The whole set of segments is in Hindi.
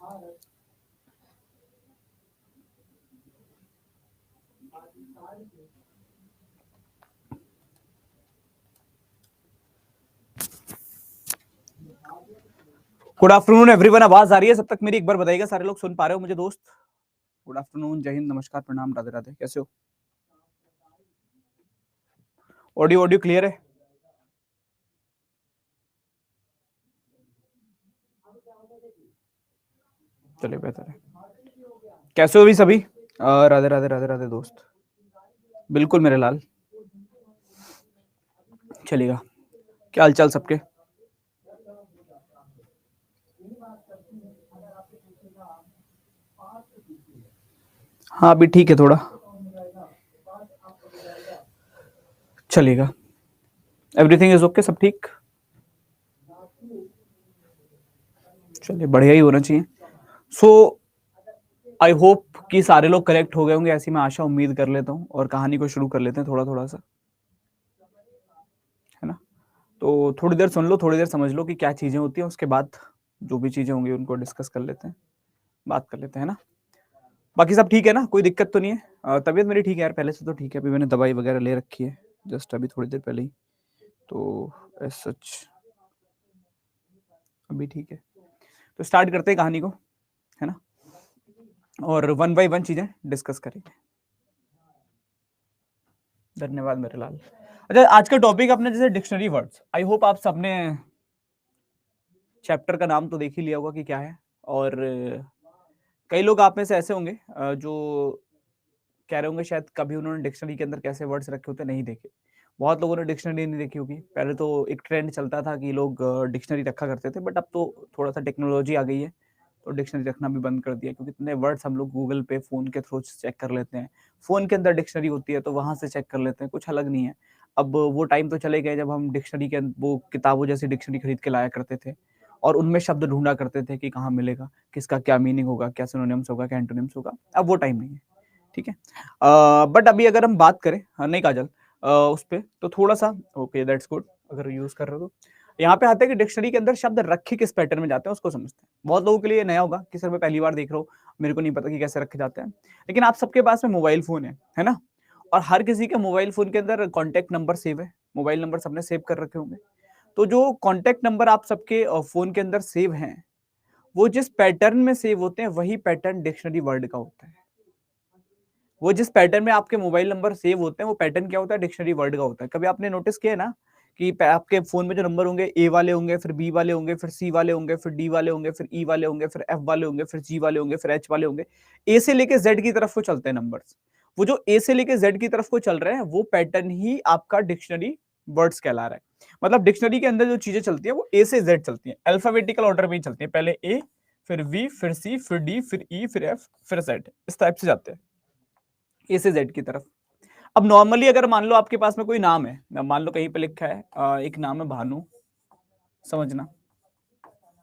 Good afternoon everyone. आवाज आ रही है सब तक मेरी? एक बार बताइएगा सारे लोग सुन पा रहे हो मुझे दोस्त? गुड आफ्टरनून, जय हिंद, नमस्कार, प्रणाम, राधे राधे। कैसे हो? ऑडियो ऑडियो क्लियर है? चलिए बेहतर है। कैसे हो भी सभी? राधे राधे राधे राधे दोस्त। बिल्कुल मेरे लाल, चलेगा। क्या हालचाल सबके? हाँ अभी ठीक है थोड़ा, चलेगा। एवरीथिंग इज ओके, सब ठीक? चलिए बढ़िया ही होना चाहिए। सो आई होप कि सारे लोग करेक्ट हो गए होंगे, ऐसी मैं आशा उम्मीद कर लेता हूँ। और कहानी को शुरू कर लेते हैं थोड़ा थोड़ा सा, है ना? तो थोड़ी देर सुन लो, थोड़ी देर समझ लो कि क्या चीजें होती हैं, उसके बाद जो भी चीजें होंगी उनको डिस्कस कर लेते हैं, बात कर लेते हैं ना। बाकी सब ठीक है ना? कोई दिक्कत तो नहीं है? तबीयत मेरी ठीक है यार, पहले से तो ठीक है। अभी मैंने दवाई वगैरह ले रखी है जस्ट अभी थोड़ी देर पहले ही, तो एज सच अभी ठीक है। तो स्टार्ट करते हैं कहानी को, है ना? और वन बाय वन चीजें डिस्कस करेंगे। धन्यवाद मेरे लाल। अच्छा, आज का टॉपिक अपने जैसे डिक्शनरी वर्ड्स। आई होप आप सबने चैप्टर का नाम तो देख ही लिया होगा कि क्या है। और कई लोग आप में से ऐसे होंगे जो कह रहे होंगे शायद कभी उन्होंने डिक्शनरी के अंदर कैसे वर्ड्स रखे होते नहीं देखे। बहुत लोगों ने डिक्शनरी नहीं देखी होगी। पहले तो एक ट्रेंड चलता था कि लोग डिक्शनरी रखा करते थे, बट अब तो थोड़ा सा टेक्नोलॉजी आ गई है तो डिक्शनरी रखना भी बंद कर दिया, क्योंकि इतने वर्ड्स हम लोग गूगल पे फोन के थ्रू चेक कर लेते हैं। फोन के अंदर डिक्शनरी होती है तो वहां से चेक कर लेते हैं, कुछ अलग नहीं है। अब वो टाइम तो चले गए जब हम डिक्शनरी के वो किताबों जैसी डिक्शनरी खरीद के लाया करते थे और उनमें शब्द ढूंढा करते थे कि कहाँ मिलेगा, किसका क्या मीनिंग होगा, क्या सिनोनिम्स होगा, क्या एंटोनिम्स होगा। अब वो टाइम नहीं है, ठीक है। बट अभी अगर हम बात करें, नहीं काजल, उस पर तो थोड़ा सा ओके, दैट्स गुड अगर यूज कर रहे हो तो। यहाँ पे आता है कि डिक्शनरी के अंदर शब्द रखे किस पैटर्न में जाते हैं उसको समझते हैं। बहुत लोगों के लिए नया होगा कि सर मैं पहली बार देख रहा हूँ, मेरे को नहीं पता कि कैसे रखे जाते हैं। लेकिन आप सबके पास में मोबाइल फोन है ना? और हर किसी के मोबाइल फोन के अंदर कॉन्टेक्ट नंबर सेव है, मोबाइल नंबर सबने सेव कर रखे होंगे। तो जो कॉन्टेक्ट नंबर आप सबके फोन के अंदर सेव हैं, वो जिस पैटर्न में सेव होते हैं वही पैटर्न डिक्शनरी वर्ड का होता है। वो जिस पैटर्न में आपके मोबाइल नंबर सेव होते हैं वो पैटर्न क्या होता है? डिक्शनरी वर्ड का होता है। कभी आपने नोटिस किया है ना कि आपके फोन में जो नंबर होंगे, ए वाले होंगे, फिर बी वाले होंगे, फिर सी वाले होंगे, फिर डी वाले होंगे, फिर ई वाले होंगे, फिर एफ वाले होंगे, फिर जी वाले होंगे, फिर एच वाले होंगे। ए से लेके जेड की तरफ को चलते हैं नंबर्स। वो जो ए से लेके जेड की तरफ को चल रहे हैं वो पैटर्न ही आपका डिक्शनरी वर्ड्स कहला रहा है। मतलब डिक्शनरी के अंदर जो चीजें चलती है वो ए से जेड चलती है, अल्फाबेटिकल ऑर्डर में ही चलती है। पहले ए, फिर वी, फिर सी, फिर डी, फिर ई, फिर एफ, फिर जेड, इस टाइप से जाते हैं ए से जेड की तरफ। अब नॉर्मली अगर मान लो आपके पास में कोई नाम है, मान लो कहीं पे लिखा है एक नाम है भानु, समझना,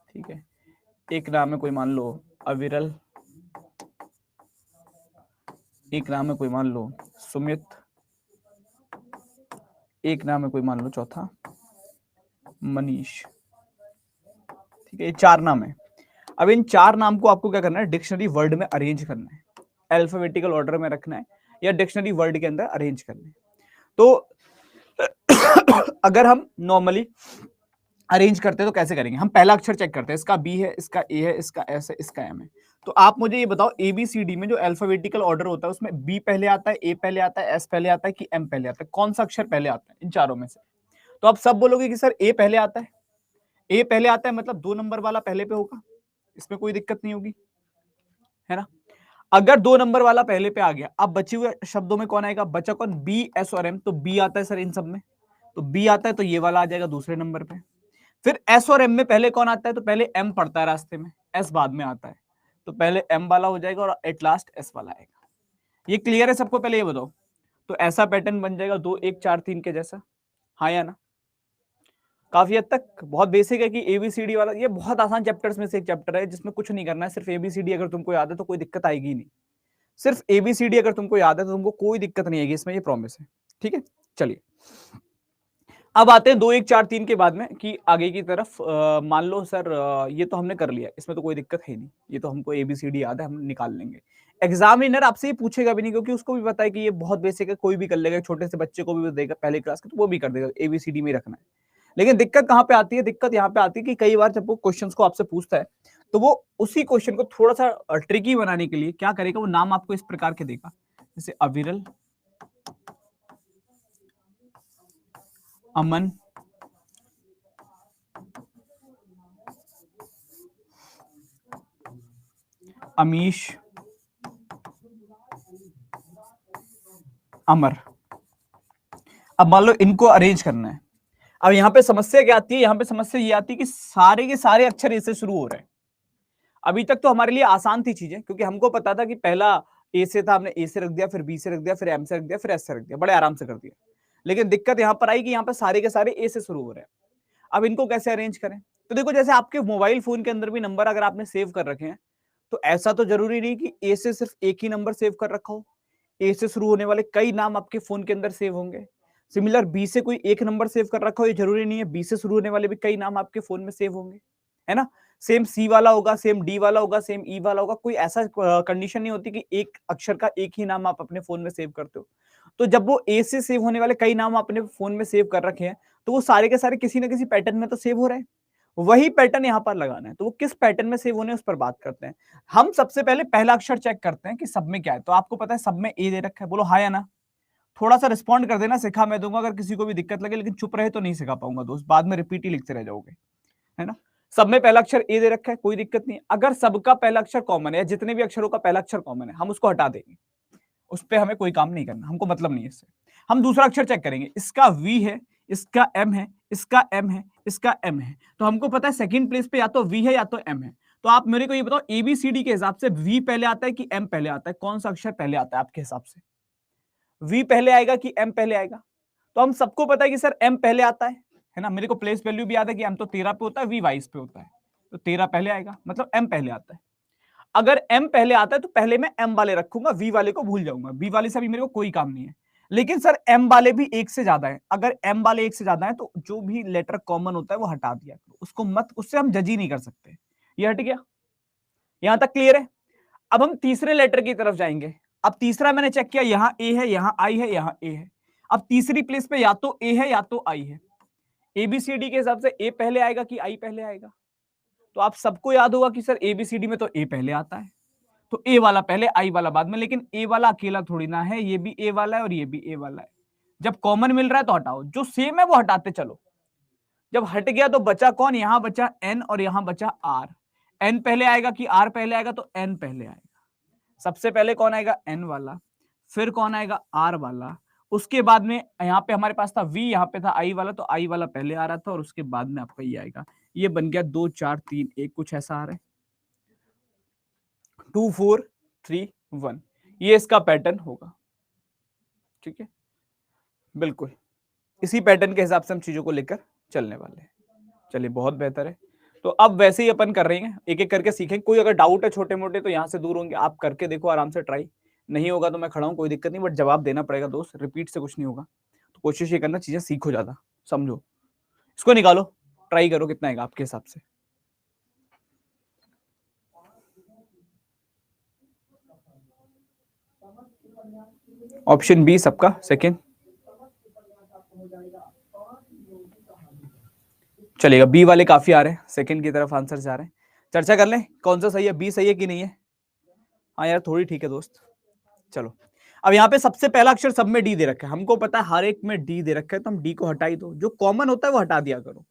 ठीक है। एक नाम है कोई मान लो अविरल, एक नाम है कोई मान लो सुमित, एक नाम है कोई मान लो चौथा मनीष, ठीक है। ये चार नाम है। अब इन चार नाम को आपको क्या करना है? डिक्शनरी वर्ड में अरेंज करना है, अल्फाबेटिकल ऑर्डर में रखना है या डिक्शनरी वर्ड के अंदर अरेंज करना है। तो अगर हम नॉर्मली अरेंज करते हैं तो कैसे करेंगे? हम पहला अक्षर चेक करते हैं, इसका बी है, इसका ए है, इसका एस है, इसका एम है। तो आप मुझे ये बताओ, एबीसीडी में जो अल्फाबेटिकल ऑर्डर होता है उसमें बी पहले आता है, ए पहले आता है, एस पहले आता है कि एम पहले आता है? कौन सा अक्षर पहले आता है इन चारों में से? तो आप सब बोलोगे कि सर ए पहले आता है। ए पहले आता है मतलब 2 नंबर वाला पहले पे होगा, इसमें कोई दिक्कत नहीं होगी, है ना? अगर 2 नंबर वाला पहले पे आ गया, अब बचे हुए शब्दों में कौन आएगा? बचा कौन? बी, एस और एम। तो बी आता है सर इन सब में, तो बी आता है तो ये वाला आ जाएगा दूसरे नंबर पे। फिर एस और एम में पहले कौन आता है? तो पहले एम पड़ता है रास्ते में, एस बाद में आता है, तो पहले एम वाला हो जाएगा और एट लास्ट एस वाला आएगा। ये क्लियर है सबको? पहले ये बताओ। तो ऐसा पैटर्न बन जाएगा 2 1 4 3 के जैसा, हाँ या ना? काफी हद तक बहुत बेसिक है कि एबीसीडी वाला, ये बहुत आसान चैप्टर्स में से एक चैप्टर है जिसमें कुछ नहीं करना है, सिर्फ एबीसीडी अगर तुमको याद है तो कोई दिक्कत आएगी ही नहीं। सिर्फ एबीसीडी अगर तुमको याद है तो तुमको कोई दिक्कत नहीं आएगी इसमें, ये प्रॉमिस है, ठीक है। चलिए अब आते हैं 2 1 4 3 के बाद में कि आगे की तरफ मान लो सर ये तो हमने कर लिया, इसमें तो कोई दिक्कत है नहीं, ये तो हमको एबीसीडी याद है, हम निकाल लेंगे। एग्जामिनर आपसे ये पूछेगा भी नहीं क्योंकि उसको भी पता है कि ये बहुत बेसिक है, कोई भी कर लेगा, छोटे से बच्चे को भी वो देगा पहले क्लास के तो वो भी कर देगा, एबीसीडी में ही रखना है। लेकिन दिक्कत कहाँ पे आती है? दिक्कत यहाँ पे आती है कि कई बार जब वो क्वेश्चंस को आपसे पूछता है तो वो उसी क्वेश्चन को थोड़ा सा ट्रिकी बनाने के लिए क्या करेगा, वो नाम आपको इस प्रकार के देगा, जैसे अविरल, अमन, अमीश, अमर। अब मान लो इनको अरेंज करना है। अब यहाँ पे समस्या क्या आती है? यहाँ पे समस्या ये आती है कि सारे के सारे अक्षर ए से शुरू हो रहे हैं। अभी तक तो हमारे लिए आसान थी चीजें क्योंकि हमको पता था कि पहला ए से था, हमने ए से रख दिया, फिर बी से रख दिया, फिर एम से रख दिया, फिर एस से रख दिया, बड़े आराम से कर दिया। लेकिन दिक्कत यहाँ पर आई कि यहाँ पर सारे के सारे ए से शुरू हो रहे हैं। अब इनको कैसे अरेंज करें? तो देखो जैसे आपके मोबाइल फोन के अंदर भी नंबर अगर आपने सेव कर रखे हैं तो ऐसा तो जरूरी नहीं कि ए से सिर्फ एक ही नंबर सेव कर रखा हो, ए से शुरू होने वाले कई नाम आपके फोन के अंदर सेव होंगे। सिमिलर बी से कोई एक नंबर सेव कर रखा हो, ये जरूरी नहीं है, बी से शुरू होने वाले भी कई नाम आपके फोन में सेव होंगे, है ना। सेम सी वाला होगा, सेम डी वाला होगा, सेम ई वाला होगा, कोई ऐसा कंडीशन नहीं होती कि एक अक्षर का एक ही नाम आप अपने फोन में सेव करते हो। तो जब वो ए से सेव होने वाले कई नाम अपने फोन में सेव कर रखे हैं तो वो सारे के सारे किसी ना किसी पैटर्न में तो सेव हो रहे हैं, वही पैटर्न यहां पर लगाना है। तो वो किस पैटर्न में सेव होने उस पर बात करते हैं। हम सबसे पहले पहला अक्षर चेक करते हैं कि सब में क्या है। तो आपको पता है सब में ए दे रखा है, बोलो हाँ या ना। थोड़ा सा रिस्पॉन्ड कर देना, सिखा मैं दूंगा अगर किसी को भी दिक्कत लगे, लेकिन चुप रहे तो नहीं सिखा पाऊंगा दोस्त, बाद में रिपीट ही लिखते रह जाओगे, है ना। सब में पहला अक्षर ए दे रखा है, कोई दिक्कत नहीं। अगर सबका पहला अक्षर कॉमन है या जितने भी अक्षरों का पहला अक्षर कॉमन है हम उसको हटा देंगे, उस पर हमें कोई काम नहीं करना, हमको मतलब नहीं है इससे। हम दूसरा अक्षर चेक करेंगे, इसका वी है, इसका एम है, इसका एम है, इसका एम है। तो हमको पता है सेकंड प्लेस पे या तो वी है या तो एम है। तो आप मेरे को ये बताओ एबीसीडी के हिसाब से वी पहले आता है कि एम पहले आता है? कौन सा अक्षर पहले आता है आपके हिसाब से? वी पहले आएगा कि एम पहले आएगा? तो हम सबको पता है कि सर एम पहले आता है ना। मेरे को प्लेस वैल्यू भी याद है कि एम तो 13 पे होता है, वी 22 पे होता है, तो 13 पहले आएगा, मतलब एम पहले आता है। अगर एम पहले आता है तो पहले मैं एम वाले रखूंगा, वी वाले को भूल जाऊंगा, बी वाले से भी मेरे को कोई काम नहीं है। लेकिन सर एम वाले भी एक से ज्यादा है, अगर एम वाले एक से ज्यादा है तो जो भी लेटर कॉमन होता है वो हटा दिया, उसको मत, उससे हम जज ही नहीं कर सकते। ये हट गया, यहां तक क्लियर है। अब हम तीसरे लेटर की तरफ जाएंगे। अब तीसरा मैंने चेक किया, यहां ए है, यहां आई है, यहां ए है। अब तीसरी प्लेस पे या तो ए है या तो आई है। एबीसीडी के हिसाब से ए पहले आएगा कि आई पहले आएगा? तो आप सबको याद होगा कि सर एबीसीडी में तो ए पहले आता है, तो ए वाला पहले आई वाला बाद में। लेकिन ए वाला अकेला थोड़ी ना है, ये भी ए वाला है और ये भी ए वाला है। जब कॉमन मिल रहा है तो हटाओ, जो सेम है वो हटाते चलो। जब हट गया तो बचा कौन? यहां बचा एन और यहां बचा आर। एन पहले आएगा कि आर पहले आएगा? तो एन पहले आएगा। सबसे पहले कौन आएगा? एन वाला, फिर कौन आएगा? आर वाला। उसके बाद में यहाँ पे हमारे पास था वी, यहाँ पे था आई वाला, तो आई वाला पहले आ रहा था और उसके बाद में आपका ये आएगा। ये बन गया 2 4 3 1, कुछ ऐसा आ रहा है, 2 4 3 1। ये इसका पैटर्न होगा, ठीक है, बिल्कुल इसी पैटर्न के हिसाब से हम चीजों को लेकर चलने वाले हैं। चलिए बहुत बेहतर है। तो अब वैसे ही अपन कर रहे हैं, एक एक करके सीखेंगे। कोई अगर डाउट है छोटे मोटे तो यहाँ से दूर होंगे, आप करके देखो आराम से ट्राई, नहीं होगा तो मैं खड़ा हूँ, कोई दिक्कत नहीं, बट जवाब देना पड़ेगा दोस्त, रिपीट से कुछ नहीं होगा। तो कोशिश ये करना चीजें सीखो, ज्यादा समझो, इसको निकालो, ट्राई करो कितना आएगा आपके हिसाब से। ऑप्शन बी सबका सेकेंड चलेगा, बी वाले काफी आ रहे हैं, सेकंड की तरफ आंसर जा रहे हैं। चर्चा कर लें कौन सा सही है, बी सही है कि नहीं है? हाँ यार थोड़ी ठीक है दोस्त। चलो अब यहाँ पे सबसे पहला अक्षर सब में डी दे रखा है, हमको पता है हर एक में डी दे रखा है, तो हम डी को हटा ही दो, जो कॉमन होता है वो हटा दिया करो।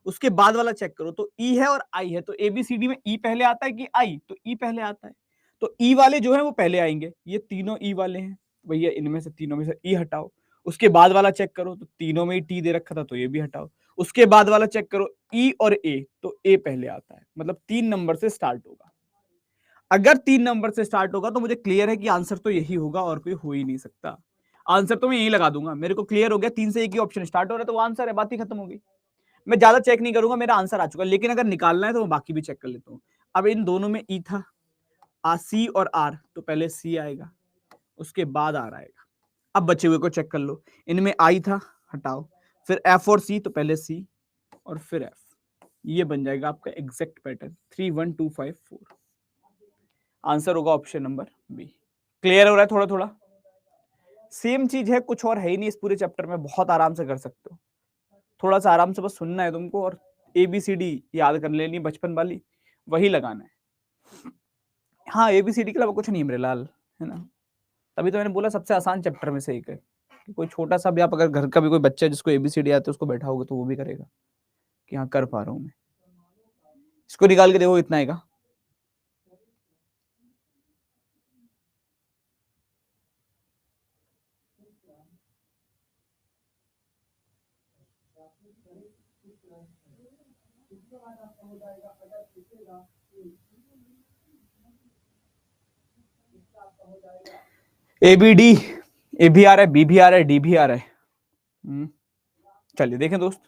उसके बाद वाला चेक करो, तो ई है और आई है, तो एबीसीडी में ई पहले आता है कि आई? तो ई पहले आता है, तो ई वाले जो है वो पहले आएंगे। ये तीनों ई वाले हैं भैया, इनमें से तीनों में से ई हटाओ। उसके बाद वाला चेक करो, तो तीनों में ही टी दे रखा था, तो ये भी हटाओ। उसके बाद वाला चेक करो, ई और ए, तो ए पहले आता है, मतलब 3 नंबर से स्टार्ट होगा। अगर 3 नंबर से स्टार्ट होगा तो मुझे क्लियर है कि आंसर तो यही होगा और कोई हो ही नहीं सकता। आंसर तो मैं यही लगा दूंगा, मेरे को क्लियर हो गया 3 से एक ही ऑप्शन स्टार्ट हो रहा है तो वो आंसर है, बात ही खत्म होगी। मैं ज्यादा चेक नहीं करूंगा, मेरा आंसर आ चुका। लेकिन अगर निकालना है तो मैं बाकी भी चेक कर लेता हूँ। अब इन दोनों में ई था, सी और आर, तो पहले सी आएगा उसके बाद आर आएगा। अब बचे हुए को चेक कर लो, इनमें आई था हटाओ, फिर एफ और सी, तो पहले सी और फिर एफ, ये बन जाएगा आपका एग्जैक्ट पैटर्न 3 1 2 5 4। आंसर होगा ऑप्शन नंबर बी। क्लियर हो रहा है थोड़ा थोड़ा? सेम चीज है, कुछ और है ही नहीं इस पूरे चैप्टर में, बहुत आराम से कर सकते हो। थोड़ा सा आराम से बस सुनना है तुमको और ABCD याद कर लेनी बचपन वाली, वही लगाना है। हाँ, ABCD के अलावा कुछ नहीं मेरे लाल, है ना? तभी तो मैंने बोला सबसे आसान चैप्टर में से एक है कि कोई छोटा सा भी, आप अगर घर का भी कोई बच्चा जिसको ABCD आते है उसको बैठाओगे तो वो भी करेगा कि हाँ कर पा रहा हूँ मैं। इसको निकाल के देखो, इतना आएगा। ABD, A भी आ रहा है, B भी आ रहा है, D भी आ रहा है। चलिए देखें दोस्त,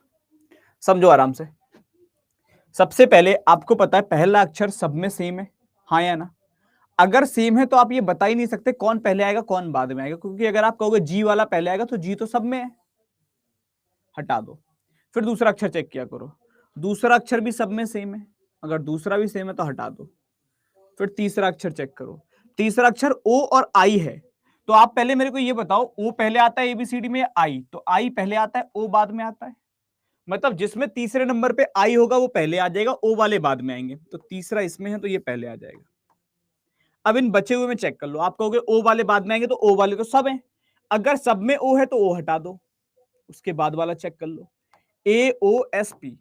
समझो आराम से। सबसे पहले आपको पता है पहला अक्षर सब में सेम है, हाँ या ना? अगर सेम है तो आप ये बता ही नहीं सकते कौन पहले आएगा कौन बाद में आएगा, क्योंकि अगर आप कहोगे जी वाला पहले आएगा तो जी तो सब में है, हटा दो। फिर दूसरा अक्षर चेक किया करो, दूसरा अक्षर भी सब में सेम है, अगर दूसरा भी सेम है तो हटा दो। फिर तीसरा अक्षर चेक करो, तीसरा अक्षर ओ और आई है, तो आप पहले मेरे को ये बताओ ओ पहले आता है ABCD में, आई तो आई पहले आता है ओ बाद में आता है? मतलब जिसमें तीसरे नंबर पे आई होगा वो पहले आ जाएगा, ओ वाले बाद में आएंगे, तो तीसरा इसमें है तो ये पहले आ जाएगा। अब इन बचे हुए में चेक कर लो, आप कहोगे ओ वाले बाद में आएंगे, तो ओ वाले तो सब हैं, अगर सब में ओ है तो ओ हटा दो, उसके बाद वाला चेक कर लो, AOSP,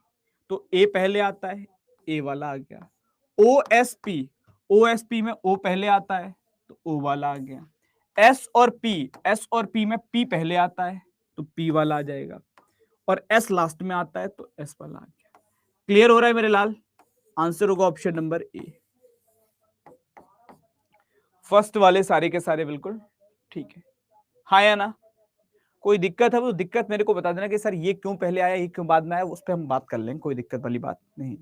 तो ए पहले आता है, ए वाला आ गया। OSP, OSP में ओ पहले आता है तो ओ वाला आ गया। S और P में P पहले आता है तो P वाला आ जाएगा, और S लास्ट में आता है तो S वाला आ गया। क्लियर हो रहा है मेरे लाल? आंसर होगा ऑप्शन नंबर ए। फर्स्ट वाले सारे के सारे बिल्कुल ठीक है, हाँ या ना? कोई दिक्कत है वो दिक्कत मेरे को बता देना कि सर ये क्यों पहले आया, ये क्यों बाद में आया, उस पर हम बात कर लेंगे, कोई दिक्कत वाली बात नहीं।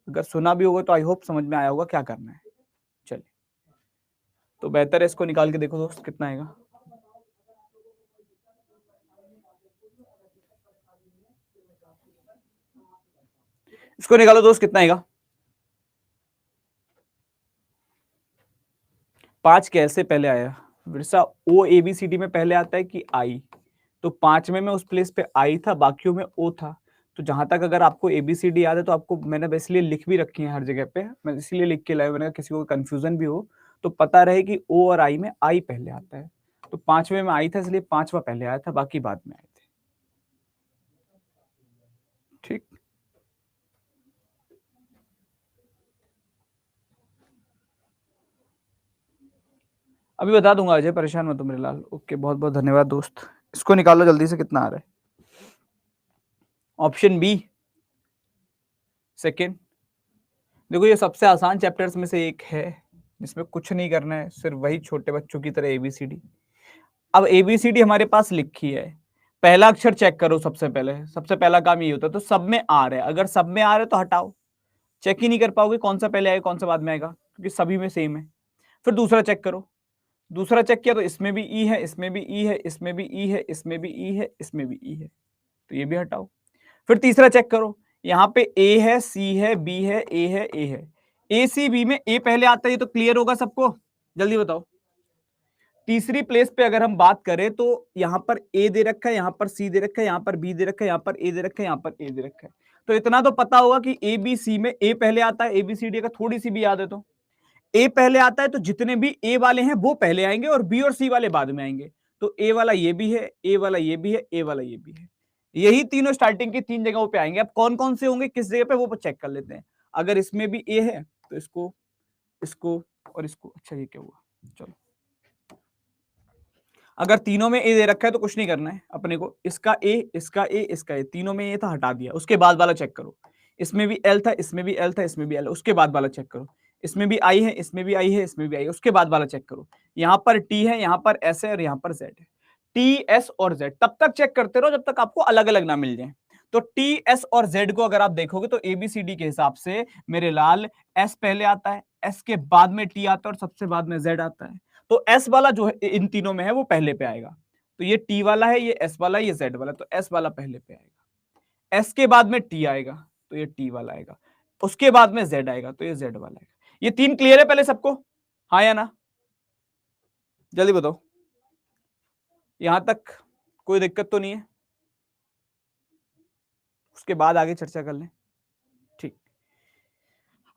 अगर सुना भी होगा तो आई होप समझ में आया होगा क्या करना है। चलिए, तो बेहतर है इसको निकाल के देखो दोस्त कितना आएगा। इसको निकालो दोस्त, कितना आएगा? 5 कैसे पहले आया विरसा? ओ ABCD में पहले आता है कि आई? तो 5 में उस प्लेस पे आई था, बाकियों में ओ था। तो जहां तक अगर आपको ABCD याद है तो आपको मैंने इसलिए लिख भी रखी है हर जगह पे, मैं इसलिए लिख के लाया, मैंने किसी को कंफ्यूजन भी हो तो पता रहे कि ओ और आई में आई पहले आता है। तो 5वें में आई था इसलिए 5वां पहले आया था, बाकी बाद में आए थे। ठीक, अभी बता दूंगा अजय, परेशान मत हो मेरे लाल। ओके, बहुत बहुत धन्यवाद दोस्त। इसको निकालो जल्दी से, कितना आ रहा है? Option B second. देखो ये सबसे आसान चैप्टर्स में से एक है जिसमें कुछ नहीं करना है, सिर्फ वही छोटे बच्चों की तरह ABCD। अब ABCD हमारे पास लिखी है, पहला अक्षर चेक करो सबसे पहले, सबसे पहला काम ये होता है। तो सब में आ रहा है, अगर सब में आ रहा है तो हटाओ, चेक ही नहीं कर पाओगे कौन सा पहले आएगा कौन सा बाद में आएगा, क्योंकि सभी में सेम है। फिर दूसरा चेक करो, दूसरा चेक किया तो इसमें भी ई है, इसमें भी ई है, इसमें भी ई है, इसमें भी ई है, इसमें भी ई है, तो ये भी हटाओ। फिर तीसरा चेक करो, यहाँ पे ए है, सी है, बी है, ए है, ए है, ए सी बी में ए पहले आता है, ये तो क्लियर होगा सबको, जल्दी बताओ। तीसरी प्लेस पे अगर हम बात करें तो यहाँ पर ए दे रखा है, यहाँ पर सी दे रखा है, यहाँ पर बी दे रखा है, यहाँ पर ए दे रखा है, यहाँ पर ए दे रखा है, तो इतना तो पता होगा कि ए बी सी में ए पहले आता है। ABCD का थोड़ी सी भी याद है तो ए पहले आता है, तो जितने भी ए वाले हैं वो पहले आएंगे और बी और सी वाले बाद में आएंगे। तो ए वाला ये भी है, ए वाला ये भी है, ए वाला ये भी है, यही तीनों स्टार्टिंग की 3 जगहों पे आएंगे। अब कौन कौन से होंगे किस जगह पे वो चेक कर लेते हैं। अगर इसमें भी ए है तो इसको, इसको और इसको, अच्छा ये क्या हुआ, चलो अगर तीनों में ए दे रखा है तो कुछ नहीं करना है अपने को, इसका ए, इसका ए, इसका ए, तीनों में ए था हटा दिया। उसके बाद वाला चेक करो, इसमें भी एल था, इसमें भी एल था, इसमें भी एल, उसके बाद वाला चेक करो, इसमें भी आई है, इसमें भी आई है, इसमें भी आई है, उसके बाद वाला चेक करो। यहाँ पर टी है, यहाँ पर एस है और यहाँ पर जेड है, टी एस और जेड तब तक चेक करते रहो जब तक आपको अलग अलग ना मिल जाए। तो टी एस और जेड को अगर आप देखोगे तो ABCD के हिसाब से मेरे लाल एस पहले आता है, एस के बाद में टी आता है और सबसे बाद में जेड आता है। तो एस वाला जो है इन तीनों में है वो पहले पे आएगा। तो ये टी वाला है, ये एस वाला है, ये जेड वाला, तो एस वाला पहले पे आएगा। एस के बाद में टी आएगा तो ये टी वाला आएगा, उसके बाद में जेड आएगा तो ये जेड वाला आएगा। ये 3 क्लियर है पहले सबको, हाँ या ना? जल्दी बताओ, यहां तक कोई दिक्कत तो नहीं है? उसके बाद आगे चर्चा कर लें, ठीक।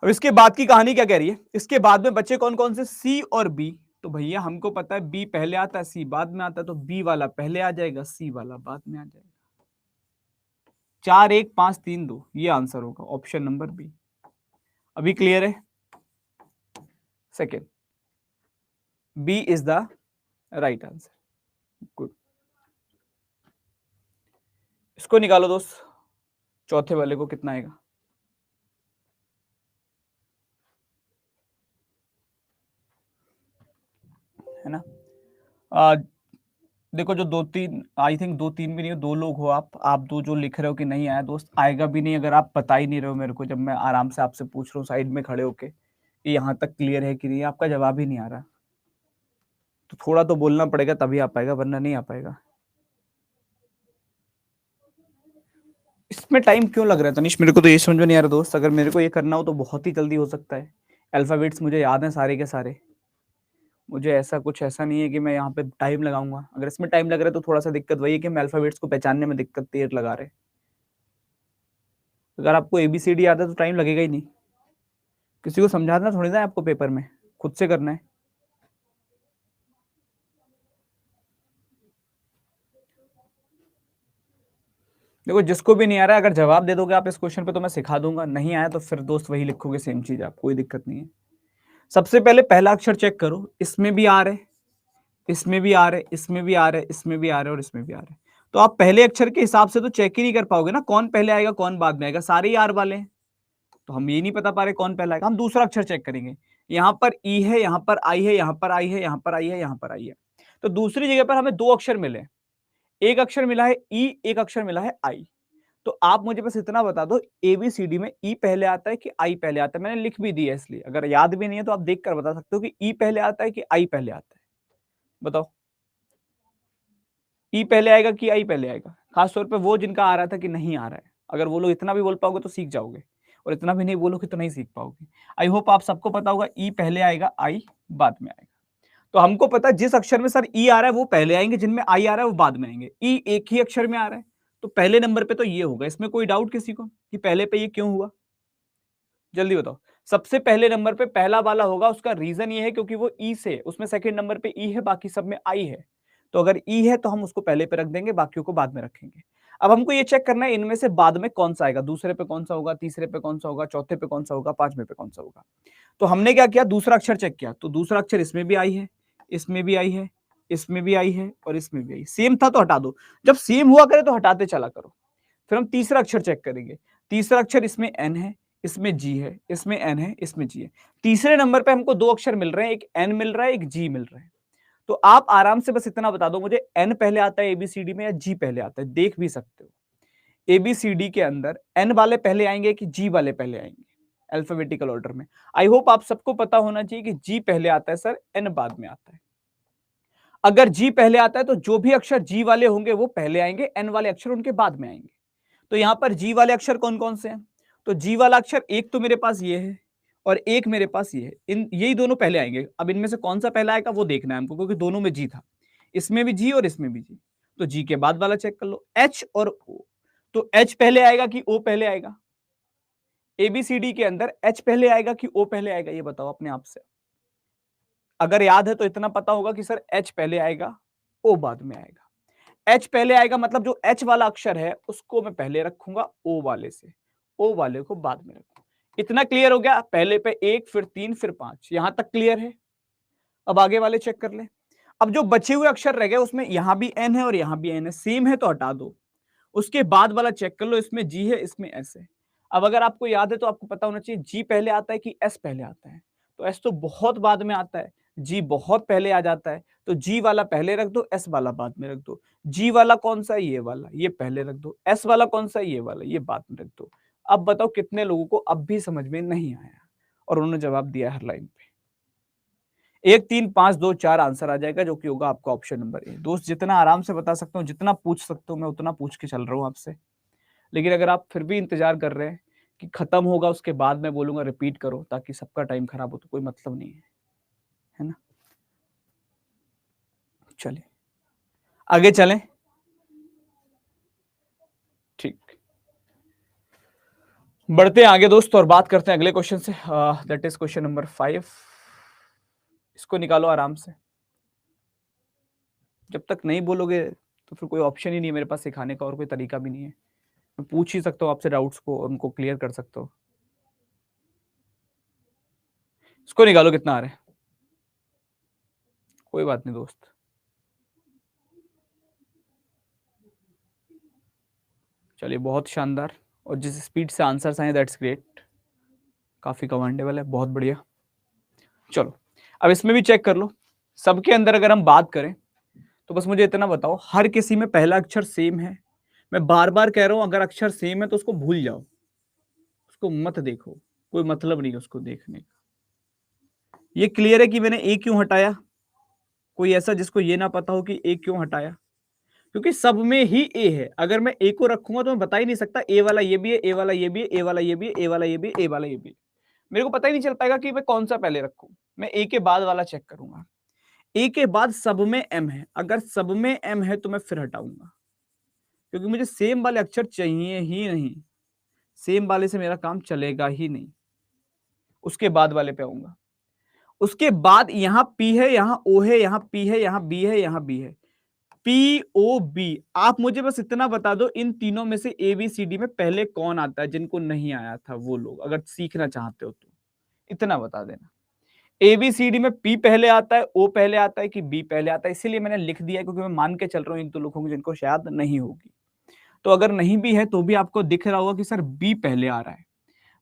अब इसके बाद की कहानी क्या कह रही है, इसके बाद में बच्चे कौन कौन से, सी और बी। तो भैया हमको पता है बी पहले आता है, सी बाद में आता है, तो बी वाला पहले आ जाएगा, सी वाला बाद में आ जाएगा। 4 1 5 3 2 ये आंसर होगा, ऑप्शन नंबर बी। अभी क्लियर है? Second, B is the right answer. Good, इसको निकालो दोस्त, चौथे वाले को कितना आएगा? है ना? देखो जो 2-3, आई थिंक 2-3 भी नहीं हो, 2 लोग हो आप 2 जो लिख रहे हो कि नहीं आया दोस्त, आएगा भी नहीं अगर आप बता ही नहीं रहे हो मेरे को, जब मैं आराम से आपसे पूछ रहा हूँ साइड में खड़े होके कि यहाँ तक क्लियर है कि नहीं, आपका जवाब ही नहीं आ रहा। तो थोड़ा तो बोलना पड़ेगा तभी आ पाएगा, वरना नहीं आ पाएगा। इसमें टाइम क्यों लग रहा है तनिष, मेरे को तो ये समझ में नहीं आ रहा दोस्त। अगर मेरे को ये करना हो तो बहुत ही जल्दी हो सकता है, अल्फाबेट्स मुझे याद है सारे के सारे, मुझे ऐसा कुछ ऐसा नहीं है कि मैं यहाँ पे टाइम लगाऊंगा। अगर इसमें टाइम लग रहा है तो थोड़ा सा दिक्कत वही है कि मैं अल्फाबेट्स को पहचानने में दिक्कत देर लगा रहे। अगर आपको एबीसीडी याद है तो टाइम लगेगा ही नहीं, किसी को समझाना थोड़ी ना आपको पेपर में, खुद से करना है। देखो जिसको भी नहीं आ रहा है, अगर जवाब दे दोगे आप इस क्वेश्चन पे तो मैं सिखा दूंगा, नहीं आया तो फिर दोस्त वही लिखोगे सेम चीज आप, कोई दिक्कत नहीं है। सबसे पहले पहला अक्षर चेक करो, इसमें भी आ रहे, इसमें भी आ रहे, इसमें भी आ रहे, इसमें भी आ रहे और इसमें भी आ रहे। तो आप पहले अक्षर के हिसाब से तो चेक ही नहीं कर पाओगे ना, कौन पहले आएगा कौन बाद में आएगा, सारे ही आर वाले हैं, तो हम ये नहीं पता पा रहे कौन पहला आएगा। हम दूसरा अक्षर चेक करेंगे, यहाँ पर ई है, यहाँ पर आई है, यहाँ पर आई है, यहाँ पर आई है, यहाँ पर आई है। तो दूसरी जगह पर हमें 2 अक्षर मिले, एक अक्षर मिला है ई, एक अक्षर मिला है आई। तो आप मुझे बस इतना बता दो, एबीसीडी में ई पहले आता है कि आई पहले आता है? मैंने लिख भी दिया इसलिए, अगर याद भी नहीं है तो आप देख कर बता सकते हो कि ई पहले आता है कि आई पहले आता है। बताओ, ई पहले आएगा कि आई पहले आएगा? खास तौर पे वो जिनका आ रहा था कि नहीं आ रहा है, अगर वो लोग इतना भी बोल पाओगे तो सीख जाओगे, और इतना भी नहीं बोलोगे तो नहीं सीख पाओगे। आई होप आप सबको पता होगा ई पहले आएगा, आई बाद में आएगा। तो हमको पता है जिस अक्षर में सर ई आ रहा है वो पहले आएंगे, जिनमें आई आ रहा है वो बाद में आएंगे। ई एक ही अक्षर में आ रहा है तो पहले नंबर पे तो ये होगा, इसमें कोई डाउट किसी को कि पहले पे ये क्यों हुआ? जल्दी बताओ। सबसे पहले नंबर पे पहला वाला होगा, उसका रीजन ये है क्योंकि वो ई से, उसमें सेकंड नंबर पे ई है, बाकी सब में आई है। तो अगर ई है तो हम उसको पहले पे रख देंगे, बाकियों को बाद में रखेंगे। अब हमको ये चेक करना है इनमें से बाद में कौन सा आएगा, दूसरे पे कौन सा होगा, तीसरे पे कौन सा होगा, चौथे पे कौन सा होगा, पांचवें पे कौन सा होगा। तो हमने क्या किया, दूसरा अक्षर चेक किया, तो दूसरा अक्षर इसमें भी आई है, इसमें भी आई है, इसमें भी आई है और इसमें भी आई। सेम था तो हटा दो, जब सेम हुआ करे तो हटाते चला करो। फिर हम तीसरा अक्षर चेक करेंगे, तीसरा अक्षर इसमें एन है, इसमें जी है, इसमें एन है, इसमें जी है। तीसरे नंबर पे हमको 2 अक्षर मिल रहे हैं, एक एन मिल रहा है, एक जी मिल रहा है। तो आप आराम से बस इतना बता दो मुझे, एन पहले आता है एबीसीडी में या जी पहले आता है? देख भी सकते हो, एबीसीडी के अंदर एन वाले पहले आएंगे कि जी वाले पहले आएंगे अल्फाबेटिकल ऑर्डर में? आई होप आप सबको पता होना चाहिए कि जी पहले आता है सर, एन बाद में आता है। अगर जी पहले आता है तो जो भी अक्षर जी वाले होंगे वो पहले आएंगे, एन वाले अक्षर उनके बाद में आएंगे। तो यहां पर जी वाले अक्षर कौन कौन से हैं? तो जी वाला अक्षर एक तो मेरे पास ये है और एक मेरे पास ये है, इन यही दोनों पहले आएंगे। अब इनमें से कौन सा पहला आएगा वो देखना है हमको, क्योंकि दोनों में जी था, इसमें भी जी और इसमें भी जी। तो जी के बाद वाला चेक कर लो, एच और ओ। तो एच पहले आएगा कि ओ पहले आएगा? एबीसीडी के अंदर एच पहले आएगा कि ओ पहले आएगा, ये बताओ अपने आप से। अगर याद है तो इतना पता होगा कि सर एच पहले आएगा, ओ बाद में आएगा। एच पहले आएगा मतलब जो एच वाला अक्षर है उसको मैं पहले रखूंगा ओ वाले से, ओ वाले को बाद में रखूंगा। इतना क्लियर हो गया? पहले पे 1 फिर 3 फिर 5, यहां तक क्लियर है? अब आगे वाले चेक कर ले। अब जो बचे हुए अक्षर रह गए उसमें यहां भी एन है और यहां भी एन है, सेम है तो हटा दो। उसके बाद वाला चेक कर लो, इसमें जी है इसमें एस है। अब अगर आपको याद है तो आपको पता होना चाहिए जी पहले आता है कि एस पहले आता है? तो एस तो बहुत बाद में आता है, जी बहुत पहले आ जाता है। तो जी वाला पहले रख दो, एस वाला बाद में रख दो। जी वाला कौन सा है? ये वाला, ये पहले रख दो। एस वाला कौन सा है? ये वाला, ये बाद में रख दो। अब बताओ कितने लोगों को अब भी समझ में नहीं आया और उन्होंने जवाब दिया हर लाइन पे? 1 3 5 2 4 आंसर आ जाएगा, जो कि होगा आपका ऑप्शन नंबर ए। दोस्त जितना आराम से बता सकता हूँ, जितना पूछ सकता हूँ मैं उतना पूछ के चल रहा हूँ आपसे। लेकिन अगर आप फिर भी इंतजार कर रहे हैं कि खत्म होगा उसके बाद मैं बोलूंगा रिपीट करो ताकि सबका टाइम खराब हो, तो कोई मतलब नहीं है, है ना। चलिए आगे चलें। ठीक, बढ़ते हैं आगे दोस्त और बात करते हैं अगले क्वेश्चन से। That is question number 5। इसको निकालो आराम से। जब तक नहीं बोलोगे तो फिर कोई ऑप्शन ही नहीं है मेरे पास सिखाने का, और कोई तरीका भी नहीं है। मैं पूछ ही सकता हूँ आपसे डाउट्स को और उनको क्लियर कर सकता हूँ। इसको निकालो कितना आ रहा है। कोई बात नहीं दोस्त, चलिए बहुत शानदार। और जिस स्पीड से आंसर्स आए दैट्स ग्रेट, काफी कमांडेबल है, बहुत बढ़िया। चलो अब इसमें भी चेक कर लो। सबके अंदर अगर हम बात करें तो बस मुझे इतना बताओ, हर किसी में पहला अक्षर सेम है? मैं बार बार कह रहा हूं, अगर अक्षर सेम है तो उसको भूल जाओ, उसको मत देखो, कोई मतलब नहीं है उसको देखने का। ये क्लियर है कि मैंने ए क्यों हटाया? कोई ऐसा जिसको ये ना पता हो कि ए क्यों हटाया? क्योंकि सब में ही ए है। अगर मैं ए को रखूंगा तो मैं बता ही नहीं सकता ए वाला ये भी है, ए वाला ये भी है, ए वाला ये भी है, ए वाला ये भी है, ए वाला ये भी है। मेरे को पता ही नहीं चल पाएगा कि मैं कौन सा पहले रखूं। मैं ए के बाद वाला चेक करूंगा। ए के बाद सब में एम है, अगर सब में एम है तो मैं फिर हटाऊंगा, क्योंकि मुझे सेम वाले अक्षर चाहिए ही नहीं। सेम वाले से मेरा काम चलेगा ही नहीं। उसके बाद वाले पे आऊंगा। उसके बाद यहां पी है, यहां ओ है, यहां पी है, यहां बी है, यहां बी है। P O B. आप मुझे बस इतना बता दो, इन तीनों में से ए बी सी डी में पहले कौन आता है? जिनको नहीं आया था वो लोग, अगर सीखना चाहते हो तो इतना बता देना। ए बी सी डी में पी पहले आता है, ओ पहले आता है कि बी पहले आता है? इसीलिए मैंने लिख दिया क्योंकि मैं मान के चल रहा हूं एक दो लोगों को जिनको शायद नहीं होगी। तो अगर नहीं भी है तो भी आपको दिख रहा होगा कि सर बी पहले आ रहा है,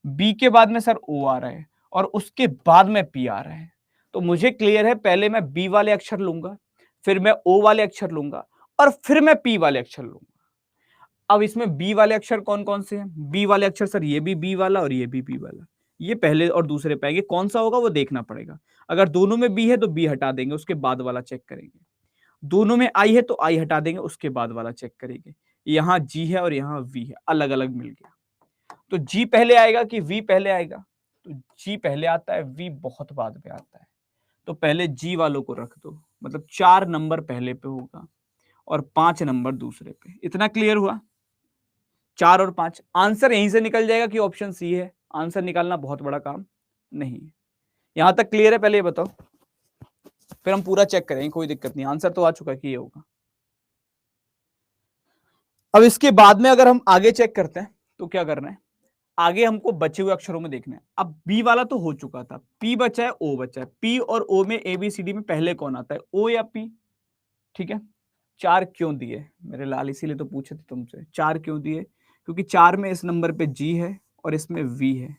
बी के बाद में सर ओ आ रहा है, और उसके बाद में पी आ रहा है। तो मुझे क्लियर है, पहले मैं बी वाले अक्षर लूंगा, फिर मैं ओ वाले अक्षर लूंगा, और फिर मैं पी वाले अक्षर लूंगा। अब इसमें बी वाले अक्षर कौन कौन से हैं? बी वाले अक्षर सर ये भी बी वाला और ये भी बी वाला। ये पहले और दूसरे पे आएंगे, कौन सा होगा वो देखना पड़ेगा। अगर दोनों में बी है तो बी हटा देंगे, उसके बाद वाला चेक करेंगे। दोनों में आई है तो आई हटा देंगे, उसके बाद वाला चेक करेंगे। यहाँ जी है और यहाँ वी है, अलग अलग मिल गया। तो जी पहले आएगा कि वी पहले आएगा? तो जी पहले आता है, वी बहुत बाद में आता है। तो पहले जी वालों को रख दो, मतलब 4 नंबर पहले पे होगा और 5 नंबर दूसरे पे। इतना क्लियर हुआ? 4 और 5 आंसर यहीं से निकल जाएगा कि ऑप्शन सी है। आंसर निकालना बहुत बड़ा काम नहीं है। यहां तक क्लियर है? पहले ये बताओ, फिर हम पूरा चेक करेंगे, कोई दिक्कत नहीं। आंसर तो आ चुका है कि ये होगा। अब इसके बाद में अगर हम आगे चेक करते हैं तो क्या करना है? आगे हमको बचे हुए अक्षरों में देखना है। अब बी वाला तो हो चुका था, पी बचा है, ओ बचा है। पी और ओ में ए बी सी डी में पहले कौन आता है, ओ या पी? ठीक है। 4 क्यों दिए मेरे लाल? इसीलिए तो पूछे थे तुमसे, 4 क्यों दिए? क्योंकि 4 में इस नंबर पे जी है और इसमें वी है।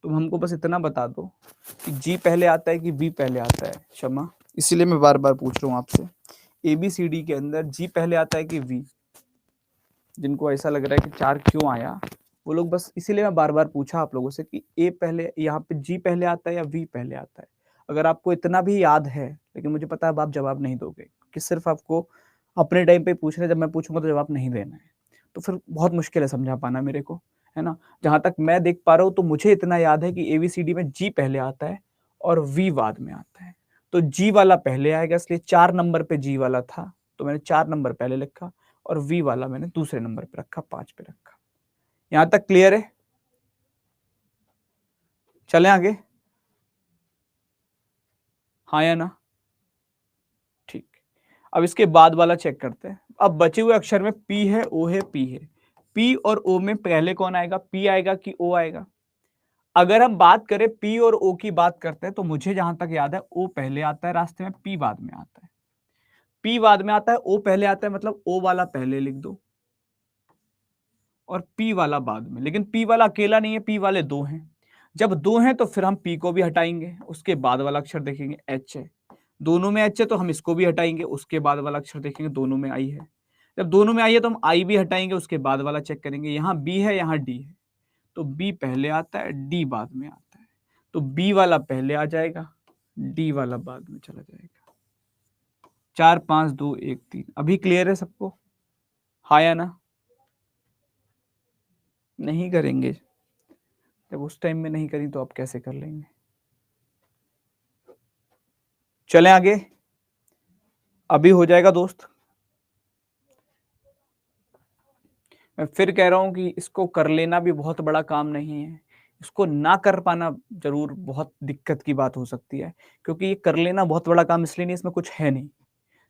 तुम हमको बस इतना बता दो कि जी पहले आता है कि वी पहले आता है। क्षमा, इसीलिए मैं बार बार पूछ रहा हूँ आपसे, ए बी सी डी के अंदर जी पहले आता है कि वी? जिनको ऐसा लग रहा है कि 4 क्यों आया, वो लोग बस इसीलिए मैं बार बार पूछा आप लोगों से कि ए पहले, यहाँ पे जी पहले आता है या वी पहले आता है। अगर आपको इतना भी याद है, लेकिन मुझे पता है अब आप जवाब नहीं दोगे कि सिर्फ आपको अपने टाइम पे पूछ रहे, जब मैं पूछूंगा तो जवाब नहीं देना है, तो फिर बहुत मुश्किल है समझा पाना मेरे को, है ना। जहां तक मैं देख पा रहा हूँ तो मुझे इतना याद है कि एबीसीडी में जी पहले आता है और वी बाद में आता है। तो जी वाला पहले आएगा, इसलिए 4 नंबर पे जी वाला था तो मैंने 4 नंबर पहले लिखा, और वी वाला मैंने दूसरे नंबर पे रखा, 5 पे रखा। यहां तक क्लियर है? चलें आगे? हाँ या ना? ठीक। अब इसके बाद वाला चेक करते हैं। अब बचे हुए अक्षर में पी है, ओ है, पी है। पी और ओ में पहले कौन आएगा? पी आएगा कि ओ आएगा? अगर हम बात करें पी और ओ की बात करते हैं तो मुझे जहां तक याद है ओ पहले आता है रास्ते में, पी बाद में आता है। पी बाद में आता है, ओ पहले आता है, मतलब ओ वाला पहले लिख दो और पी वाला बाद में। लेकिन पी वाला अकेला नहीं है, पी वाले 2 हैं। जब 2 हैं तो फिर हम पी को भी हटाएंगे, उसके बाद वाला अक्षर देखेंगे, एच है। दोनों में एच है तो हम इसको भी हटाएंगे, उसके बाद वाला अक्षर देखेंगे, दोनों में आई है। जब दोनों में आई है तो हम आई भी हटाएंगे, उसके बाद वाला चेक करेंगे। यहाँ बी है, यहाँ डी है, तो बी पहले आता है, डी बाद में आता है। तो बी वाला पहले आ जाएगा, डी वाला बाद में चला जाएगा। 4 5 2 1 3 अभी क्लियर है सबको? हाँ या ना? नहीं करेंगे, जब उस टाइम में नहीं करी तो आप कैसे कर लेंगे? चलें आगे, अभी हो जाएगा दोस्त। मैं फिर कह रहा हूँ कि इसको कर लेना भी बहुत बड़ा काम नहीं है, इसको ना कर पाना ज़रूर बहुत दिक्कत की बात हो सकती है, क्योंकि ये कर लेना बहुत बड़ा काम इसलिए नहीं, इसमें कुछ है नहीं।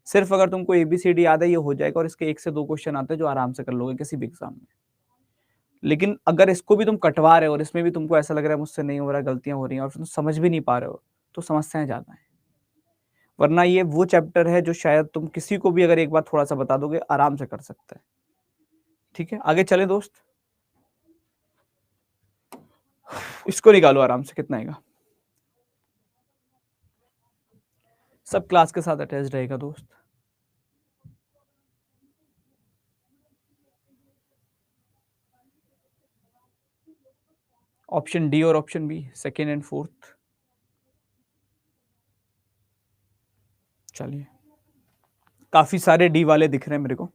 सिर्फ अगर तुमको एबीसीडी याद है ये हो जाएगा और इसके 1 से 2 क्वेश्चन आते हैं जो आराम से कर लोगे किसी भी एग्जाम में। लेकिन अगर इसको भी तुम कटवा रहे हो और इसमें भी तुमको ऐसा लग रहा है मुझसे नहीं हो रहा है, गलतियां हो रही हैं और तुम समझ भी नहीं पा रहे हो, तो समस्याएं ज़्यादा हैं। वरना ये वो चैप्टर है जो शायद तुम किसी को भी अगर एक बार थोड़ा सा बता दोगे आराम से कर सकते हैं। ठीक है, आगे चले दोस्त। इसको निकालो आराम से, कितना आएगा? सब क्लास के साथ अटैच रहेगा दोस्त। ऑप्शन डी और option B, second and fourth. चलिए, काफी सारे डी वाले दिख रहे हैं मेरे को।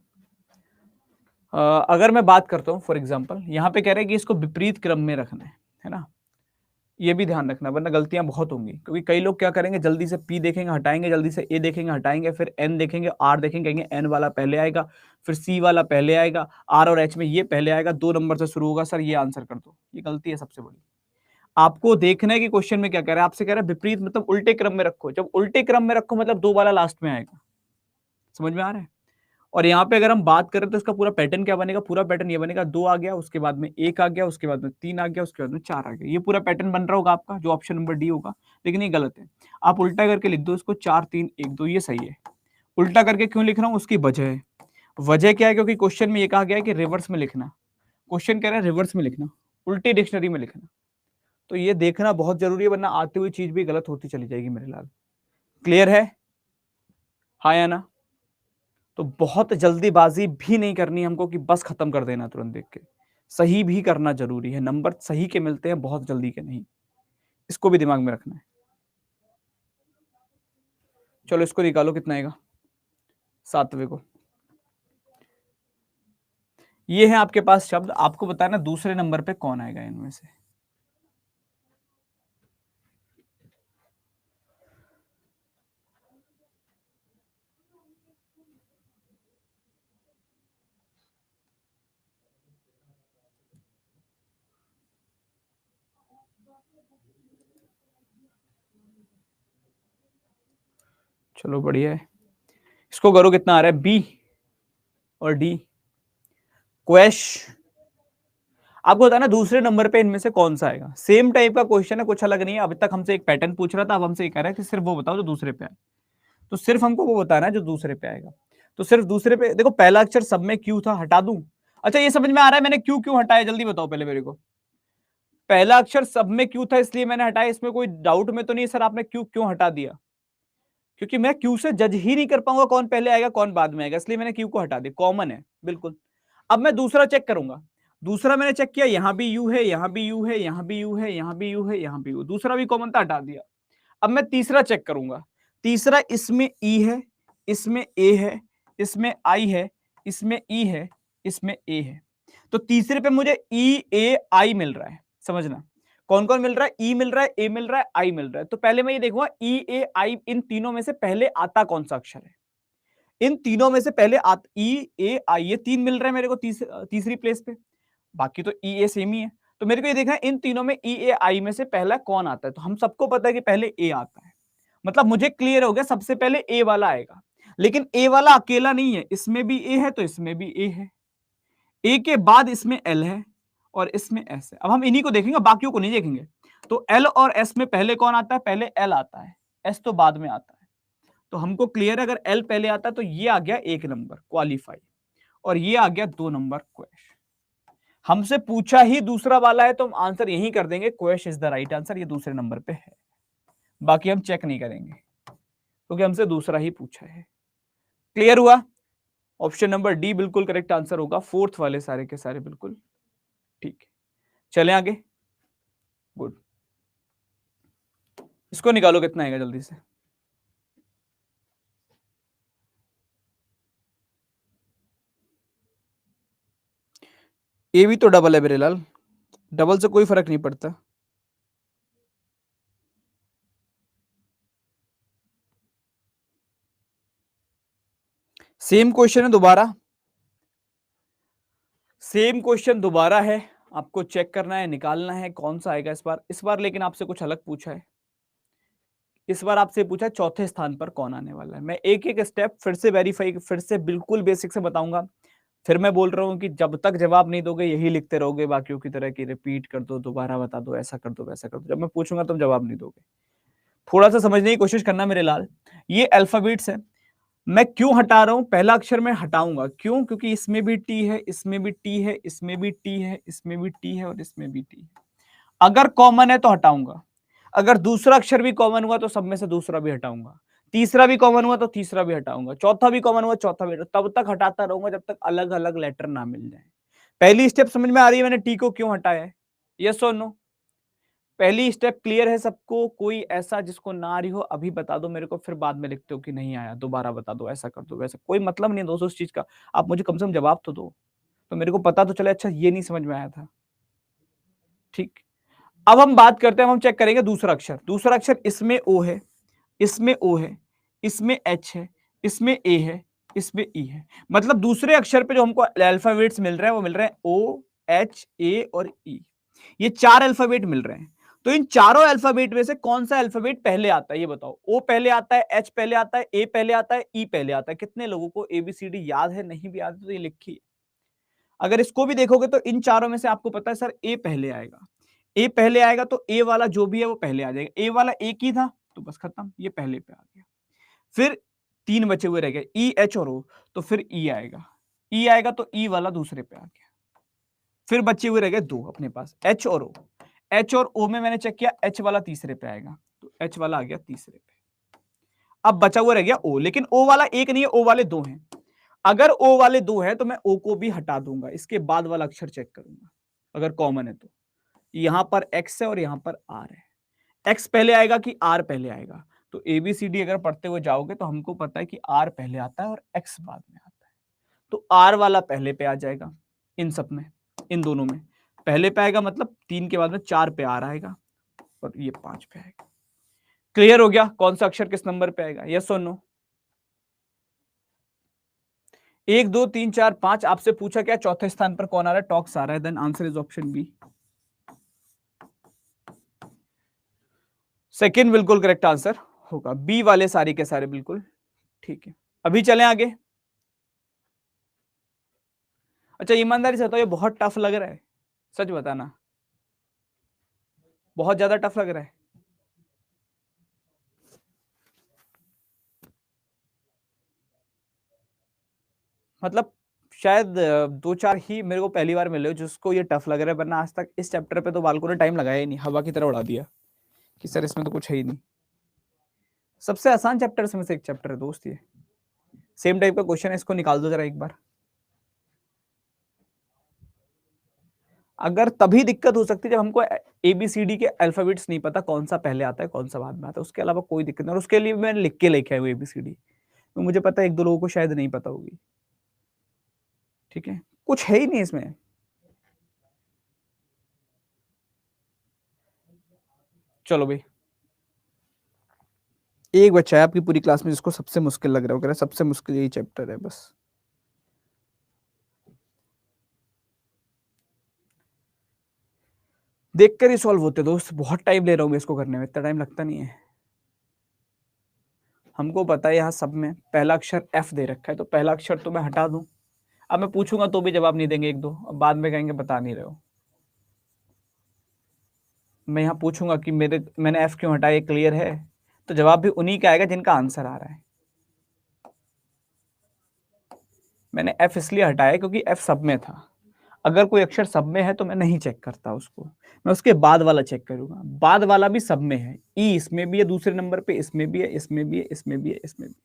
अगर मैं बात करता हूँ फॉर एग्जाम्पल, यहाँ पे कह रहे हैं कि इसको विपरीत क्रम में रखना है ना? ये भी ध्यान रखना वरना गलतियां बहुत होंगी, क्योंकि कई लोग क्या करेंगे, जल्दी से पी देखेंगे हटाएंगे, जल्दी से ए देखेंगे हटाएंगे, फिर एन देखेंगे, आर देखेंगे, कहेंगे एन वाला पहले आएगा, फिर सी वाला पहले आएगा, आर और एच में ये पहले आएगा, 2 नंबर से शुरू होगा, सर ये आंसर कर दो। ये गलती है सबसे बड़ी। आपको देखना है कि क्वेश्चन में क्या कह रहा है। आपसे कह रहा है विपरीत मतलब उल्टे क्रम में रखो। जब उल्टे क्रम में रखो मतलब 2 वाला लास्ट में आएगा। समझ में आ रहा है? और यहाँ पे अगर हम बात करें तो इसका पूरा पैटर्न क्या बनेगा? पूरा पैटर्न ये बनेगा, 2 आ गया, उसके बाद में 1 आ गया, उसके बाद में 3 आ गया, उसके बाद में 4 आ गया। ये पूरा पैटर्न बन रहा होगा आपका, जो ऑप्शन नंबर डी होगा। लेकिन ये गलत है, आप उल्टा करके लिख दो इसको, 4 3 1 2, ये सही है। उल्टा करके क्यों लिख रहा हूँ, उसकी वजह है। वजह क्या है? क्योंकि क्वेश्चन में ये कहा गया है कि रिवर्स में लिखना। क्वेश्चन कह रहा है रिवर्स में लिखना, उल्टी डिक्शनरी में लिखना। तो ये देखना बहुत जरूरी है, वरना आती हुई चीज भी गलत होती चली जाएगी मेरे लाल। क्लियर है? हाँ या ना? तो बहुत जल्दीबाजी भी नहीं करनी हमको कि बस खत्म कर देना तुरंत देख के। सही भी करना जरूरी है, नंबर सही के मिलते हैं, बहुत जल्दी के नहीं। इसको भी दिमाग में रखना है। चलो इसको निकालो, कितना आएगा 7वें को। ये है आपके पास शब्द, आपको बताना दूसरे नंबर पे कौन आएगा इनमें से। चलो बढ़िया है, इसको करो, कितना आ रहा है? बी और डी। क्वेश आपको बताना दूसरे नंबर पे इनमें से कौन सा आएगा। सेम टाइप का क्वेश्चन है, कुछ अलग नहीं है। अभी तक हमसे एक पैटर्न पूछ रहा था, अब हमसे ये कह रहा है कि सिर्फ वो बताओ जो दूसरे पे आए। तो सिर्फ हमको वो बताना है जो दूसरे पे आएगा। तो सिर्फ दूसरे पे देखो, पहला अक्षर सब में क्यू था, हटा दूं? अच्छा ये समझ में आ रहा है मैंने क्यू क्यों हटाया, जल्दी बताओ पहले मेरे को। पहला अक्षर सब में क्यू था इसलिए मैंने हटाया, इसमें कोई डाउट में तो नहीं सर आपने क्यू क्यों हटा दिया? क्योंकि मैं क्यू से जज ही नहीं कर पाऊंगा कौन पहले आएगा कौन बाद में आएगा, इसलिए मैंने क्यू को हटा दिया। कॉमन है बिल्कुल। अब मैं दूसरा चेक करूंगा। दूसरा मैंने चेक किया, यहां भी यू है, यहां भी यू है, यहां भी यू है, यहां भी यू है, यहां भी यू, दूसरा भी कॉमन था, हटा दिया। अब मैं तीसरा चेक करूंगा। तीसरा इसमें ई है, इसमें ए है, इसमें आई है, इसमें ई है, इसमें ए है। तो तीसरे पे मुझे ई ए आई मिल रहा है। समझना कौन कौन मिल रहा है, ई मिल रहा है, ए मिल रहा है, आई मिल रहा है। तो पहले मैं ये देखूंगा ई ए आई, इन तीनों में से पहले आता कौन सा अक्षर है। इन तीनों में से पहले ई ए आई, ये 3 मिल रहे हैं मेरे को तीसरी प्लेस पे। बाकी तो ई ए सेम ही है। तो मेरे को ये देखना है इन तीनों में ई ए आई में से पहला कौन आता है। तो हम सबको पता है कि पहले ए आता है, मतलब मुझे क्लियर हो गया सबसे पहले ए वाला आएगा। लेकिन ए वाला अकेला नहीं है, इसमें भी ए है तो इसमें भी ए है, ए के बाद इसमें एल है और इसमें एस है। अब हम इन्हीं को देखेंगे, बाकियों को नहीं देखेंगे। तो एल और एस में पहले कौन आता है? पहले एल आता है, एस तो बाद में आता है। तो हमको क्लियर है, अगर एल पहले आता है तो ये आ गया 1 नंबर क्वालिफाई, और ये आ गया 2 नंबर क्वेश। हमसे पूछा ही दूसरा वाला है तो हम आंसर यही कर देंगे, क्वेश इज द राइट आंसर, ये दूसरे नंबर पे है। बाकी हम चेक नहीं करेंगे क्योंकि हमसे दूसरा ही पूछा है। क्लियर हुआ? ऑप्शन नंबर डी बिल्कुल करेक्ट आंसर होगा, फोर्थ वाले सारे के सारे बिल्कुल ठीक है। चलें आगे। गुड। इसको निकालो कितना आएगा जल्दी से। ए भी तो डबल है बिरेलाल, डबल से कोई फर्क नहीं पड़ता। सेम क्वेश्चन है दोबारा, सेम क्वेश्चन दोबारा है, आपको चेक करना है, निकालना है कौन सा आएगा इस बार लेकिन आपसे कुछ अलग पूछा है। इस बार आपसे पूछा है चौथे स्थान पर कौन आने वाला है। मैं एक एक स्टेप फिर से वेरीफाई, फिर से बिल्कुल बेसिक से बताऊंगा। फिर मैं बोल रहा हूँ कि जब तक जवाब नहीं दोगे यही लिखते रहोगे बाकियों की तरह कि रिपीट कर दो, दोबारा बता दो, ऐसा कर दो, वैसा कर दो। जब मैं पूछूंगा तुम जवाब नहीं दोगे। थोड़ा सा समझने की कोशिश करना मेरे लाल। ये अल्फाबेट्स है, मैं क्यों हटा रहा हूं, पहला अक्षर मैं हटाऊंगा क्यों, क्योंकि इसमें भी टी है, इसमें भी टी है, इसमें भी टी है, इसमें भी टी है और इसमें भी टी है। अगर कॉमन है तो हटाऊंगा, अगर दूसरा अक्षर भी कॉमन हुआ तो सब में से दूसरा भी हटाऊंगा, तीसरा भी कॉमन हुआ तो तीसरा भी हटाऊंगा, चौथा भी कॉमन हुआ चौथा भी, तब तक हटाता रहूंगा जब तक अलग अलग लेटर ना मिल जाए। पहली स्टेप समझ में आ रही है मैंने टी को क्यों हटाया है? यस और नो? पहली स्टेप क्लियर है सबको? कोई ऐसा जिसको ना आ रही हो अभी बता दो मेरे को, फिर बाद में लिखते हो कि नहीं आया दोबारा बता दो, ऐसा कर दो वैसा, कोई मतलब नहीं दोस्तों उस चीज का। आप मुझे कम से कम जवाब तो दो, तो मेरे को पता तो चले अच्छा ये नहीं समझ में आया था। ठीक, अब हम बात करते हैं, हम चेक करेंगे दूसरा अक्षर। दूसरा अक्षर इसमें ओ है, इसमें ओ है, इसमें एच है, इसमें ए है, इसमें ई है। मतलब दूसरे अक्षर पे जो हमको अल्फाबेट्स मिल रहे हैं वो मिल रहे हैं ओ, एच, ए और ई। ये चार अल्फाबेट मिल रहे हैं। तो इन चारों अल्फाबेट में से कौन सा अल्फाबेट पहले आता है ये बताओ। ओ पहले आता है, एच पहले आता है, ए पहले आता है, ई पहले आता है। कितने लोगों को एबीसीडी याद है? नहीं भी याद है तो ये लिखिए। अगर इसको भी देखोगे तो इन चारों में से आपको पता है सर ए पहले आएगा। ए पहले आएगा तो ए वाला जो भी है वो पहले आ जाएगा। ए वाला एक ही था तो बस खत्म, ये पहले पे आ गया। फिर तीन बचे हुए रह गए, ई, एच और ओ, तो फिर ई आएगा। ई आएगा तो ई वाला दूसरे पे आ गया। फिर बचे हुए रह गए दो अपने पास, एच और ओ। एच और ओ में मैंने चेक किया, एच वाला तीसरे पे आएगा, तो एच वाला आ गया तीसरे पे। अब बचा हुआ रह गया ओ, लेकिन ओ वाला एक नहीं है, ओ वाले दो हैं। अगर ओ वाले दो हैं तो मैं ओ को भी हटा दूंगा, इसके बाद वाला अक्षर चेक करूंगा अगर कॉमन है तो। यहां पर एक्स है और यहां पर आर है। एक्स पहले आएगा कि आर पहले आएगा? तो एबीसीडी अगर पढ़ते हुए जाओगे तो हमको पता है कि आर पहले आता है और एक्स बाद में आता है। तो आर वाला पहले पे आ जाएगा, इन सब में, इन दोनों में पहले पे आएगा, मतलब 3 के बाद में 4 पे आर आएगा और ये 5 पे आएगा। क्लियर हो गया कौन सा अक्षर किस नंबर पे आएगा? यस और नो? 1 2 3 4 5 आपसे पूछा क्या चौथे स्थान पर कौन आ रहा है? टॉक्स आ रहा है। Then answer is option B. Second बिल्कुल करेक्ट आंसर होगा, बी वाले सारे के सारे बिल्कुल ठीक है। अभी चलें आगे। अच्छा ईमानदारी से बताओ ये बहुत टफ लग रहा है? सच बताना, बहुत ज्यादा टफ लग रहा है? मतलब शायद दो चार ही मेरे को पहली बार मिले हो जिसको ये टफ लग रहा है, वरना आज तक इस चैप्टर पे तो बालकों ने टाइम लगाया ही नहीं, हवा की तरह उड़ा दिया कि सर इसमें तो कुछ है ही नहीं। सबसे आसान चैप्टर में से एक चैप्टर है दोस्त ये। सेम टाइप का क्वेश्चन है, इसको निकाल दो जरा एक बार। अगर तभी दिक्कत हो सकती है जब हमको एबीसीडी के अल्फाबेट्स नहीं पता कौन सा पहले आता है कौन सा बाद में आता है, उसके अलावा कोई दिक्कत नहीं। और उसके लिए मैंने लिख के लेके आया हूँ एबीसीडी, तो मुझे पता है एक दो लोगों को शायद नहीं पता होगी। ठीक है, कुछ है ही नहीं इसमें। चलो भाई, एक बच्चा है आपकी पूरी क्लास में जिसको सबसे मुश्किल लग रहा है, वो कह रहा है सबसे मुश्किल यही चैप्टर है बस। देखकर ही सॉल्व होते दोस्त, बहुत टाइम ले रहा हूँ मैं इसको करने में, इतना टाइम लगता नहीं है। हमको पता है यहाँ सब में पहला अक्षर एफ दे रखा है, तो पहला अक्षर तो मैं हटा दूं। अब मैं पूछूंगा तो भी जवाब नहीं देंगे एक दो, अब बाद में कहेंगे बता नहीं रहे हो। मैं यहाँ पूछूंगा कि मैंने एफ क्यों हटाया, क्लियर है? तो जवाब भी उन्हीं का आएगा जिनका आंसर आ रहा है। मैंने एफ इसलिए हटाया क्योंकि एफ सब में था। अगर कोई अक्षर सब में है तो मैं नहीं चेक करता उसको, मैं उसके बाद वाला चेक करूंगा। बाद वाला भी सब में है, ई इसमें भी है दूसरे नंबर पे, इसमें भी है, इसमें भी है, इसमें भी है, इसमें भी है।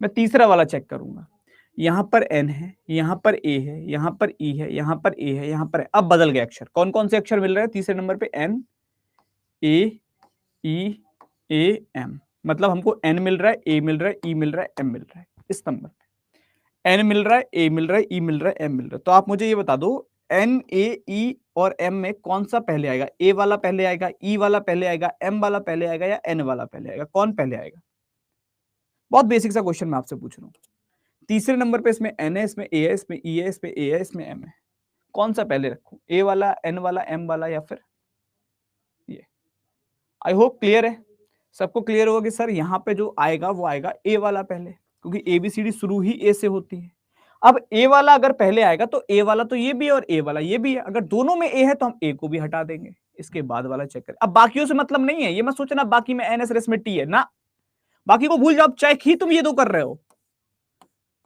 मैं तीसरा वाला चेक करूंगा। यहाँ पर एन है, यहाँ पर ए है, यहाँ पर ई है, यहाँ पर ए है, यहाँ पर है। अब बदल गए अक्षर, कौन कौन से अक्षर मिल रहे हैं तीसरे नंबर पे? N, A, E, A M, मतलब हमको एन मिल रहा है, ए मिल रहा है, ई मिल रहा है, एम मिल रहा है इस नंबर पे। एन मिल रहा है, ए मिल रहा है, ई मिल रहा है, एम मिल रहा है। तो आप मुझे ये बता दो एन, ए, ई और एम में कौन सा पहले आएगा? ए वाला पहले आएगा, ई वाला पहले आएगा, एम वाला पहले आएगा या एन वाला पहले आएगा? कौन पहले आएगा? बहुत बेसिक सा क्वेश्चन मैं आपसे पूछ रहा हूँ। तीसरे नंबर पे इसमें एन है, इसमें ए है, इसमें ई है, इसमें ए है, इसमें एम है। कौन सा पहले रखूं? ए वाला, एन वाला, एम वाला या फिर ये? आई होप क्लियर है, सबको क्लियर होगा कि सर यहाँ पे जो आएगा वो आएगा ए वाला पहले, क्योंकि एबीसीडी शुरू ही ए से होती है। अब ए वाला अगर पहले आएगा तो ए वाला तो ये भी है और ए वाला ये भी है। अगर दोनों में ए है तो हम ए को भी हटा देंगे, इसके बाद वाला चेक करें। अब बाकियों से मतलब नहीं है, ये मत सोचना बाकी में एन एस रेस में टी है ना, बाकी को भूल जाओ। अब चेक ही तुम ये दो कर रहे हो,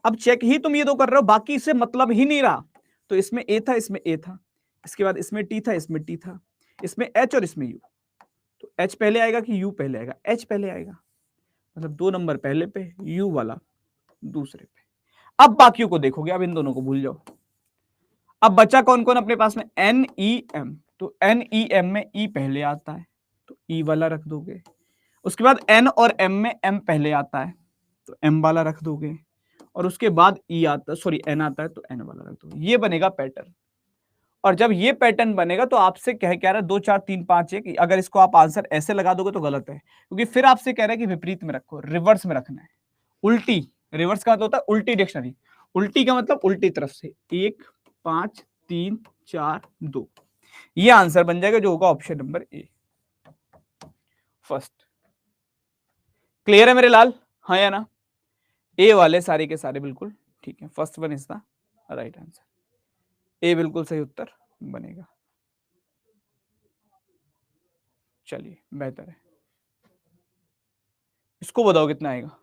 अब चेक ही तुम ये दो कर रहे हो, बाकी से मतलब ही नहीं रहा। तो इसमें ए था, इसमें ए था, इसके बाद इसमें टी था, इसमें टी था, इसमें एच और इसमें यू। तो एच पहले आएगा कि यू पहले आएगा? एच पहले आएगा, मतलब 2 नंबर पहले पे, यू वाला दूसरे पे। अब बाकियों को देखोगे, अब इन दोनों को भूल जाओ। अब बचा कौन कौन अपने पास में? N E M. तो एन ई एम में ई पहले आता है तो ई वाला रख दोगे। उसके बाद एन और एम में एम पहले आता है तो एम वाला रख दोगे। और उसके बाद ई आता, सॉरी एन आता है तो एन वाला रख दोगे। ये बनेगा पैटर्न। और जब ये पैटर्न बनेगा तो आपसे कह रहा है 2 4 3 5 1। अगर इसको आप आंसर ऐसे लगा दोगे तो गलत है, क्योंकि फिर आपसे कह रहा है कि विपरीत में रखो, रिवर्स में रखना है। उल्टी, रिवर्स का मतलब होता है उल्टी डिक्शनरी। उल्टी का मतलब उल्टी तरफ से, 1 5 3 4 2। ये आंसर बन जाएगा जो होगा option number A, first. Clear है मेरे लाल, हाँ या ना? ए वाले सारे के सारे बिल्कुल ठीक है। First one is the right answer, a बिल्कुल सही उत्तर बनेगा। चलिए बेहतर है। इसको बताओ कितना आएगा?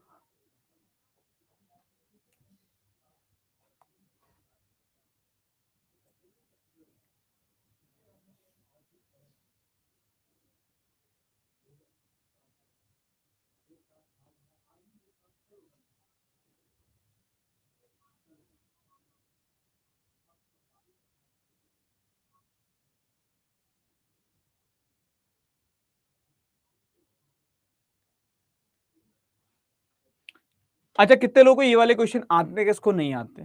अच्छा, कितने लोगों को ये वाले क्वेश्चन आते हैं, किसको नहीं आते?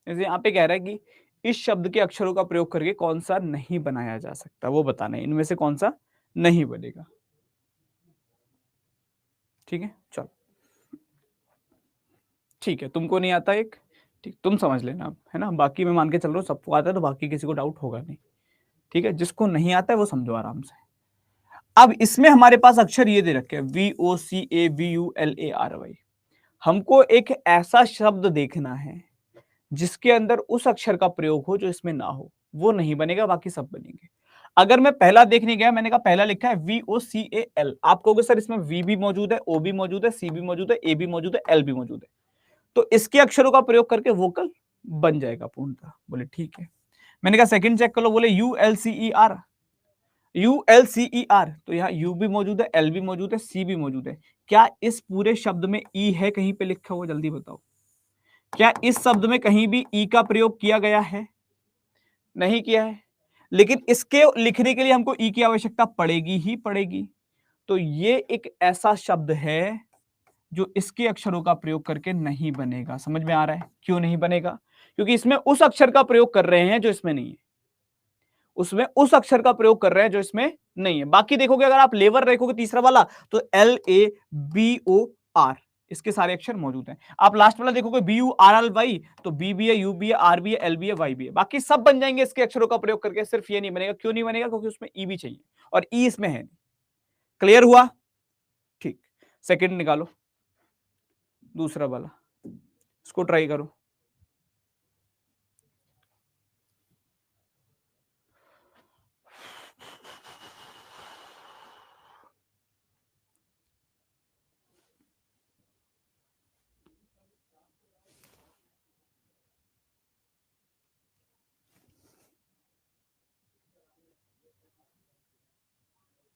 जैसे यहाँ पे कह रहा है कि इस शब्द के अक्षरों का प्रयोग करके कौन सा नहीं बनाया जा सकता, वो बताना है। इनमें से कौन सा नहीं बनेगा? ठीक है, चलो ठीक है, तुमको नहीं आता एक, ठीक, तुम समझ लेना अब, है ना? बाकी मैं मान के चल रहा हूँ सबको आता है, तो बाकी किसी को डाउट होगा नहीं। ठीक है, जिसको नहीं आता है वो समझो आराम से। अब इसमें हमारे पास अक्षर ये दे रखे हैं VOCAVULARY। हमको एक ऐसा शब्द देखना है जिसके अंदर उस अक्षर का प्रयोग हो जो इसमें ना हो, वो नहीं बनेगा, बाकी सब बनेंगे। अगर मैं पहला देखने गया, मैंने कहा पहला लिखा है VOCAL, आप कहोगे सर इसमें V भी मौजूद है, O भी मौजूद है, C भी मौजूद है, A भी मौजूद है, L भी मौजूद है, तो इसके अक्षरों का प्रयोग करके वोकल बन जाएगा पूर्णतः। बोले ठीक है। मैंने कहा सेकंड चेक कर लो, बोले ULCER, तो यहाँ U भी मौजूद है, L भी मौजूद है, C भी मौजूद है। क्या इस पूरे शब्द में E है कहीं पे लिखा हुआ? जल्दी बताओ, क्या इस शब्द में कहीं भी ई का प्रयोग किया गया है? नहीं किया है, लेकिन इसके लिखने के लिए हमको ई की आवश्यकता पड़ेगी ही पड़ेगी। तो ये एक ऐसा शब्द है जो इसके अक्षरों का प्रयोग करके नहीं बनेगा। समझ में आ रहा है क्यों नहीं बनेगा? क्योंकि इसमें उस अक्षर का प्रयोग कर रहे हैं जो इसमें नहीं है, उसमें उस अक्षर का प्रयोग कर रहे हैं जो इसमें नहीं है। बाकी देखोगे, अगर आप लेवर देखोगे तीसरा वाला, तो LABOR, इसके सारे अक्षर मौजूद हैं। आप लास्ट वाला देखोगे BURLY, तो B भी है, U भी है, R भी है, L भी है, Y भी है। बाकी सब बन जाएंगे इसके अक्षरों का प्रयोग करके, सिर्फ ये नहीं बनेगा। क्यों नहीं बनेगा? क्योंकि उसमें E भी चाहिए और E इसमें है। क्लियर हुआ? ठीक, सेकंड निकालो, दूसरा वाला, इसको ट्राई करो।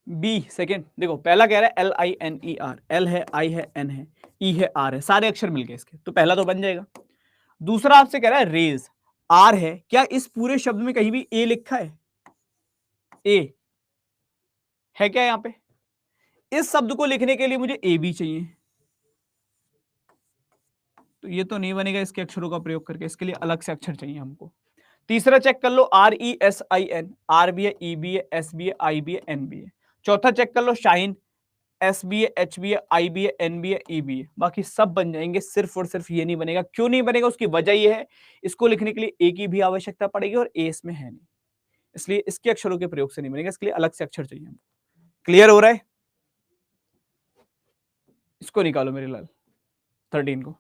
बी सेकेंड, देखो पहला कह रहा है LINER, L है, I है, N है, E है, R है, सारे अक्षर मिल गए इसके, तो पहला तो बन जाएगा। दूसरा आपसे कह रहा है रेज, R है, क्या इस पूरे शब्द में कहीं भी A लिखा है? A है क्या यहाँ पे? इस शब्द को लिखने के लिए मुझे ए बी चाहिए, तो ये तो नहीं बनेगा इसके अक्षरों का प्रयोग करके, इसके लिए अलग से अक्षर चाहिए हमको। तीसरा चेक कर लो, R E S I N, R भी है, ई भी है, एस भी है, आई भी है, एन भी है। चौथा चेक कर लो, शाइन, एस भी है, एच भी है, आई भी है, एन भी है, ई भी है। बाकी सब बन जाएंगे, सिर्फ और सिर्फ ये नहीं बनेगा। क्यों नहीं बनेगा, उसकी वजह ये है, इसको लिखने के लिए ए की भी आवश्यकता पड़ेगी और ए इसमें है नहीं, इसलिए इसके अक्षरों के प्रयोग से नहीं बनेगा, इसके लिए अलग से अक्षर चाहिए हमको। क्लियर हो रहा है? इसको निकालो मेरे लाल, 13 को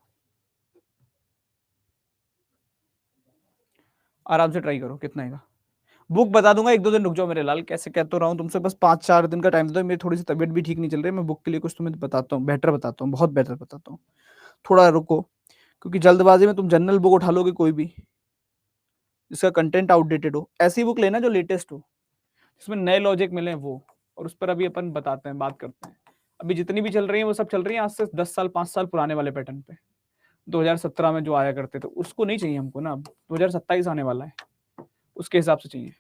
आराम से ट्राई करो, कितना आएगा। बुक बता दूंगा, 1-2 दिन रुक जाओ मेरे लाल, कैसे कहता रहा हूँ तुमसे, बस 5-4 दिन का टाइम दो, मेरी थोड़ी सी तबीयत भी ठीक नहीं चल रही है, मैं बुक के लिए कुछ तुम्हें बताता हूँ, बेटर बताता हूँ, बहुत बेटर बताता हूँ, थोड़ा रुको, क्योंकि जल्दबाजी में तुम जनरल बुक उठा लोगे कोई भी जिसका कंटेंट आउटडेटेड हो। ऐसी बुक लेना जो लेटेस्ट हो, जिसमें नए लॉजिक मिले वो, और उस पर अभी अपन बताते हैं, बात करते हैं। अभी जितनी भी चल रही है वो सब चल रही है आज से 10 साल 5 साल पुराने वाले पैटर्न पे, 2017 में जो आया करते थे, उसको नहीं चाहिए हमको ना, अब 2027 आने वाला है, उसके हिसाब से चाहिए,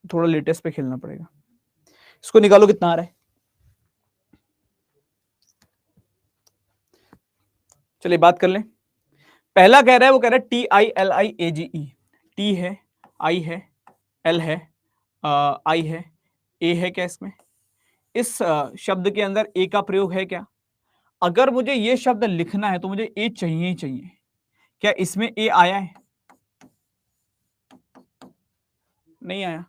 थोड़ा लेटेस्ट पे खेलना पड़ेगा। इसको निकालो, कितना आ रहा है। चलिए बात कर लें। पहला कह रहा है, वो कह रहा है TILIAGE, टी है, आई है, एल है, आई है, ए है क्या इसमें? इस शब्द के अंदर ए का प्रयोग है क्या? अगर मुझे ये शब्द लिखना है तो मुझे ए चाहिए ही चाहिए। क्या इसमें ए आया है? नहीं आया,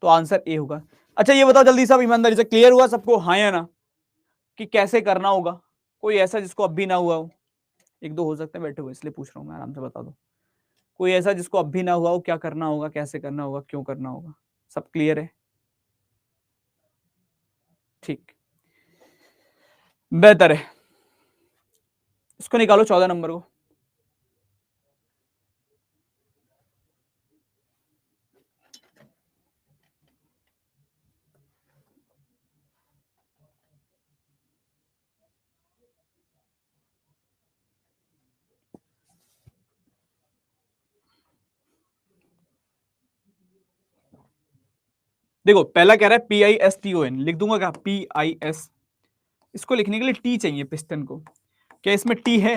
तो आंसर ए होगा। अच्छा ये बताओ जल्दी साहब, ईमानदारी से, क्लियर हुआ सबको, हाँ या ना, कि कैसे करना होगा? कोई ऐसा जिसको अब भी ना हुआ हो? 1-2 हो सकते हैं बैठे हुए, इसलिए पूछ रहा हूं मैं, आराम से बता दो। कोई ऐसा जिसको अब भी ना हुआ हो, क्या करना होगा, कैसे करना होगा, क्यों करना होगा? सब क्लियर है? ठीक, बेहतर है। इसको निकालो 14 नंबर को। देखो पहला कह रहा है PISTON, लिख दूंगा क्या? PIS, इसको लिखने के लिए टी चाहिए पिस्टन को। क्या इसमें टी है?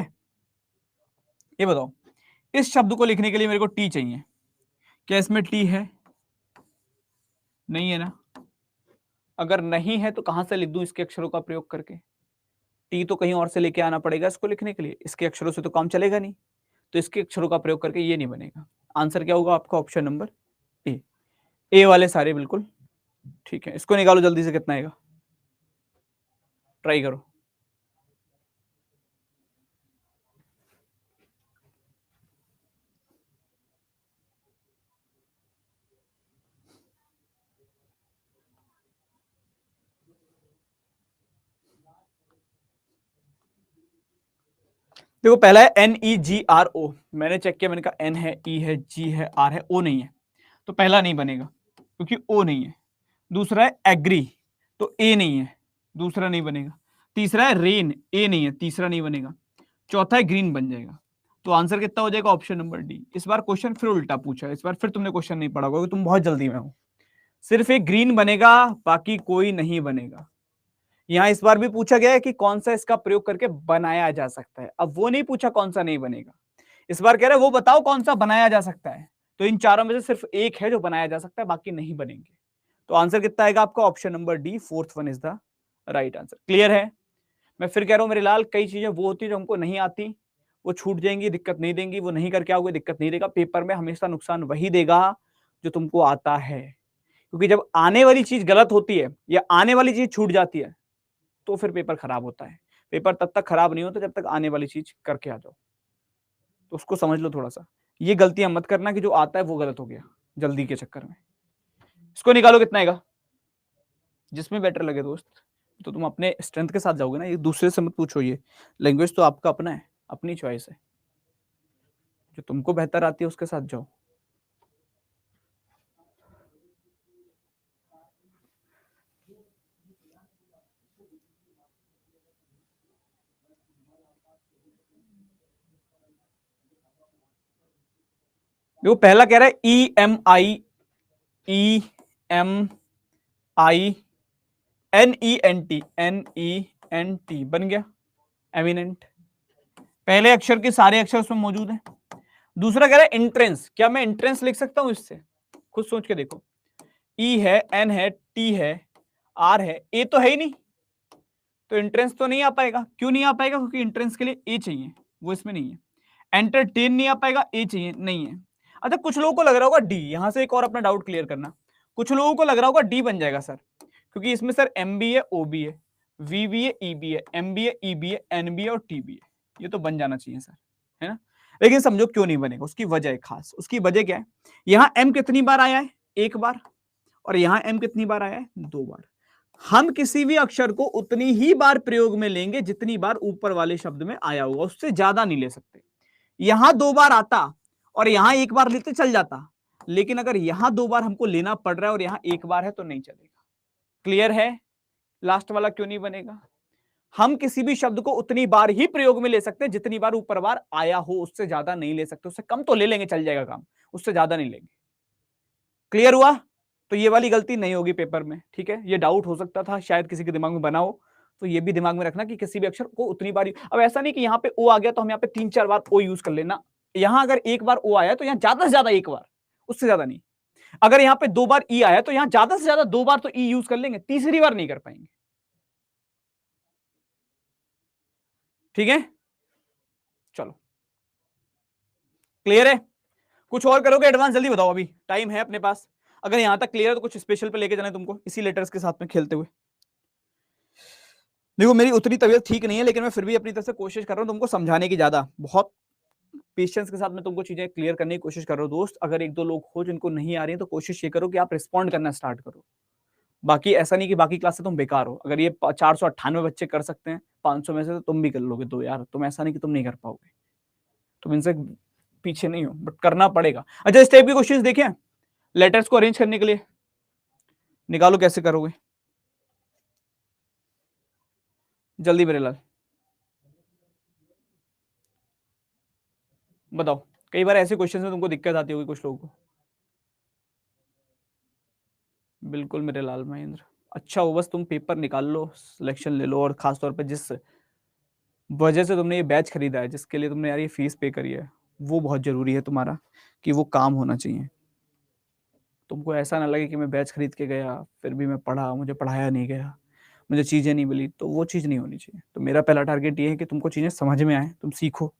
ये बताओ, इस शब्द को लिखने के लिए मेरे को टी चाहिए, क्या इसमें टी है? नहीं है ना। अगर नहीं है तो कहां से लिख दूं इसके अक्षरों का प्रयोग करके? टी तो कहीं और से लेके आना पड़ेगा इसको लिखने के लिए, इसके अक्षरों से तो काम चलेगा नहीं, तो इसके अक्षरों का प्रयोग करके ये नहीं बनेगा। आंसर क्या होगा आपका? ऑप्शन नंबर ए, ए वाले सारे बिल्कुल ठीक है। इसको निकालो जल्दी से, कितना आएगा, ट्राई करो। देखो पहला है NEGRO, मैंने चेक किया, मैंने कहा N है, E है, G है, R है, O नहीं है, तो पहला नहीं बनेगा क्योंकि O नहीं है। दूसरा है एग्री, तो ए नहीं है, दूसरा नहीं बनेगा। तीसरा है रेन, ए नहीं है, तीसरा नहीं बनेगा। चौथा है ग्रीन, बन जाएगा। तो आंसर कितना हो जाएगा? Option number D. इस बार क्वेश्चन फिर उल्टा पूछा है, इस बार फिर तुमने क्वेश्चन नहीं पढ़ा होगा, तुम बहुत जल्दी में हो। सिर्फ एक ग्रीन बनेगा, बाकी कोई नहीं बनेगा। यहां इस बार भी पूछा गया है कि कौन सा इसका प्रयोग करके बनाया जा सकता है, अब वो नहीं पूछा कौन सा नहीं बनेगा, इस बार कह रहे वो बताओ कौन सा बनाया जा सकता है। तो इन चारों में से सिर्फ एक है जो बनाया जा सकता है, बाकी नहीं बनेंगे। तो आंसर कितना आएगा आपका? Option number D, fourth one is the right answer. Clear है? मैं फिर कह रहा हूं मेरे लाल, कई चीजें वो होती है जो हमको नहीं आती, वो छूट जाएंगी, दिक्कत नहीं देंगी, वो नहीं करके आओगे दिक्कत नहीं देगा। पेपर में हमेशा नुकसान वही देगा जो तुमको आता है, क्योंकि जब आने वाली चीज गलत होती है या आने वाली चीज छूट जाती है तो फिर पेपर खराब होता है। पेपर तब तक खराब नहीं होता जब तक आने वाली चीज करके आ जाओ, तो उसको समझ लो थोड़ा सा। ये गलतियां मत करना कि जो आता है वो गलत हो गया जल्दी के चक्कर में। इसको निकालो, कितना आएगा? जिसमें बेटर लगे दोस्त, तो तुम अपने स्ट्रेंथ के साथ जाओगे ना, ये दूसरे से मत पूछो। ये लैंग्वेज तो आपका अपना है, अपनी चॉइस है, जो तुमको बेहतर आती है उसके साथ जाओ। देखो पहला कह रहा है EMI, EMI N-E-N-T, N-E-N-T बन गया एमिनेंट। पहले अक्षर के सारे अक्षर उसमें मौजूद हैं। दूसरा कह रहा है इंट्रेंस, क्या मैं इंट्रेंस लिख सकता हूं इससे? खुद सोच के देखो, ई है, एन है, टी है, आर है, ए तो है ही नहीं, तो इंट्रेंस तो नहीं आ पाएगा। क्यों नहीं आ पाएगा? क्योंकि इंट्रेंस के लिए ए चाहिए, वो इसमें नहीं है। एंटरटेन नहीं आ पाएगा, ए चाहिए, नहीं है। अच्छा, कुछ लोगों को लग रहा होगा डी, यहां से एक और अपना डाउट क्लियर करना। कुछ लोगों को लग रहा होगा डी बन जाएगा सर, क्योंकि इसमें सर एम बी है, ओ बी है, वी बी है, ई बी है, एम बी है, ई बी है, एन बी है और टी बी है, ये तो बन जाना चाहिए सर, है ना। लेकिन समझो क्यों नहीं बनेगा, उसकी वजह है खास। उसकी वजह क्या है? यहां एम कितनी बार आया है? एक बार। और यहां एम कितनी बार आया है? दो बार। हम किसी भी अक्षर को उतनी ही बार प्रयोग में लेंगे जितनी बार ऊपर वाले शब्द में आया होगा, उससे ज्यादा नहीं ले सकते। यहां दो बार आता और यहां एक बार लेते चल जाता, लेकिन अगर यहां दो बार हमको लेना पड़ रहा है और यहां एक बार है तो नहीं चलेगा। क्लियर है? लास्ट वाला क्यों नहीं बनेगा? हम किसी भी शब्द को उतनी बार ही प्रयोग में ले सकते हैं जितनी बार ऊपर बार आया हो, उससे ज्यादा नहीं ले सकते। उससे कम तो ले लेंगे, चल जाएगा काम, उससे ज्यादा नहीं लेंगे। क्लियर हुआ? तो ये वाली गलती नहीं होगी पेपर में, ठीक है। ये डाउट हो सकता था, शायद किसी के दिमाग में बना हो, तो ये भी दिमाग में रखना कि किसी भी अक्षर को उतनी बार। अब ऐसा नहीं कि यहाँ पे ओ आ गया तो हम यहाँ पे 3-4 बार ओ यूज कर लेना। यहां अगर एक बार ओ आया तो यहाँ ज्यादा से ज्यादा एक बार, उससे ज्यादा नहीं। अगर यहाँ पे दो बार ई आया तो यहाँ ज्यादा से ज्यादा दो बार तो ई यूज कर लेंगे, तीसरी बार नहीं कर पाएंगे। ठीक है, चलो क्लियर है? कुछ और करोगे एडवांस? जल्दी बताओ, अभी टाइम है अपने पास। अगर यहां तक क्लियर है तो कुछ स्पेशल पे लेके जाना है तुमको इसी लेटर्स के साथ में खेलते हुए। देखो मेरी उतनी तबीयत ठीक नहीं है, लेकिन मैं फिर भी अपनी तरफ से कोशिश कर रहा हूँ तुमको समझाने की, ज्यादा बहुत पेशेंस के साथ मैं तुमको चीजें क्लियर करने की कोशिश कर रहा हूँ। दोस्त, अगर एक दो लोग हो जिनको नहीं आ रही है तो कोशिश ये करो कि आप रिस्पॉन्ड करना स्टार्ट करो। बाकी ऐसा नहीं कि बाकी क्लास से तुम बेकार हो। अगर ये 498 बच्चे कर सकते हैं 500 में से, तो तुम भी कर लोगे। तो यार तुम ऐसा नहीं कि तुम नहीं कर पाओगे, तुम इनसे पीछे नहीं हो, बट करना पड़ेगा। अच्छा, इस टाइप के क्वेश्चन देखे लेटर्स को अरेंज करने के लिए, निकालो कैसे करोगे जल्दी मेरे लाल, बताओ। कई बार ऐसे क्वेश्चन में तुमको दिक्कत आती होगी कुछ लोगों को। बिल्कुल मेरे लाल महेंद्र, अच्छा हो बस तुम पेपर निकाल लो, सिलेक्शन ले लो। और खासतौर पर जिस वजह से तुमने ये बैच खरीदा है, जिसके लिए तुमने यार ये फीस पे करी है, वो बहुत जरूरी है तुम्हारा, कि वो काम होना चाहिए। तुमको ऐसा ना लगे कि मैं बैच खरीद के गया फिर भी मैं पढ़ा, मुझे पढ़ाया नहीं गया, मुझे चीजें नहीं मिली, तो वो चीज नहीं होनी चाहिए। तो मेरा पहला टारगेट ये है कि तुमको चीजें समझ में आए, तुम सीखो।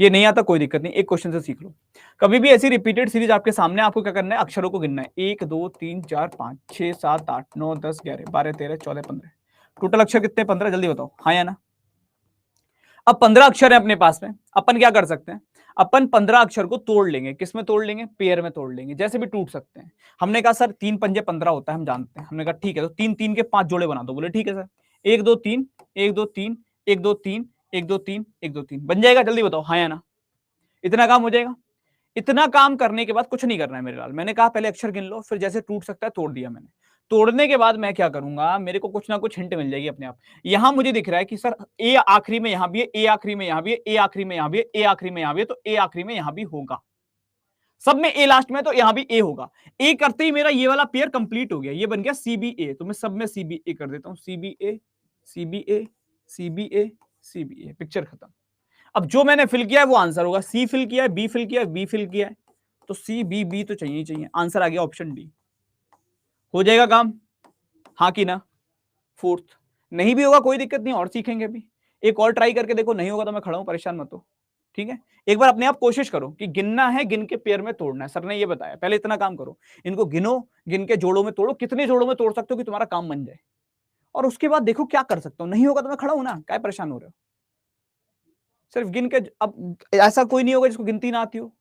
ये नहीं आता कोई दिक्कत नहीं, एक क्वेश्चन से सीख लो। कभी भी ऐसी रिपीटेड सीरीज आपके सामने, आपको क्या करना है? अक्षरों को गिनना है। 1 2 3 4 5 6 7 8 9 10 11 12 13 14 15। टोटल अक्षर कितने? 15। जल्दी बताओ, हाँ या ना। अब 15 अक्षर है अपने पास में, अपन क्या कर सकते हैं? अपन 15 अक्षर को तोड़ लेंगे। किस में तोड़ लेंगे? पेयर में तोड़ लेंगे, जैसे भी टूट सकते हैं। हमने कहा सर 3 पंजे 15 होता है, हम जानते हैं। हमने कहा ठीक है, तो 3 3 के 5 जोड़े बना दो। बोले ठीक है सर, 1 2 3 1 2 3 1 2 3 1 2 3 1 2 3 बन जाएगा। जल्दी बताओ, हाँ या ना। इतना काम हो जाएगा। इतना काम करने के बाद कुछ नहीं करना है मेरे लाल। मैंने कहा पहले अक्षर गिन लो, फिर जैसे टूट सकता है तोड़ दिया मैंने। तोड़ने के बाद मैं क्या करूंगा? मेरे को कुछ ना कुछ हिंट मिल जाएगी अपने आप। यहां मुझे दिख रहा है कि सर ए आखिरी में यहां भी है, ए आखिरी में यहां भी है, ए आखिरी में यहां भी है, ए आखिरी में यहां भी है, तो ए आखिरी में यहां भी होगा। सब में ए लास्ट में, तो यहां भी ए होगा। ए करते ही मेरा ये वाला पेयर कंप्लीट हो गया, ये बन गया सीबीए। तो मैं सब में सीबीए कर देता हूं, CBA CBA CBA CBA, picture खत्म। अब जो मैंने फिल किया है वो आंसर होगा। सी फिल किया है, बी फिल किया है, बी फिल किया है, तो सी बी बी तो चाहिए ही चाहिए। आंसर आ गया ऑप्शन डी। हो जाएगा काम, हाँ कि ना। फोर्थ नहीं भी होगा कोई दिक्कत नहीं, और सीखेंगे भी। एक और ट्राई करके देखो, नहीं होगा तो मैं खड़ा हूं, परेशान मत हो। ठीक है, एक बार अपने आप कोशिश करो कि गिनना है, गिन के पेयर में तोड़ना है। सर ने ये बताया, पहले इतना काम करो, इनको गिनो, गिन के जोड़ों में तोड़ो। कितने जोड़ों में तोड़ सकते हो कि तुम्हारा काम बन जाए, और उसके बाद देखो क्या कर सकता हूं। नहीं होगा तो मैं खड़ा हूं ना, क्या परेशान हो रहे हो? सिर्फ गिन के। अब ऐसा कोई नहीं होगा जिसको गिनती ना आती हो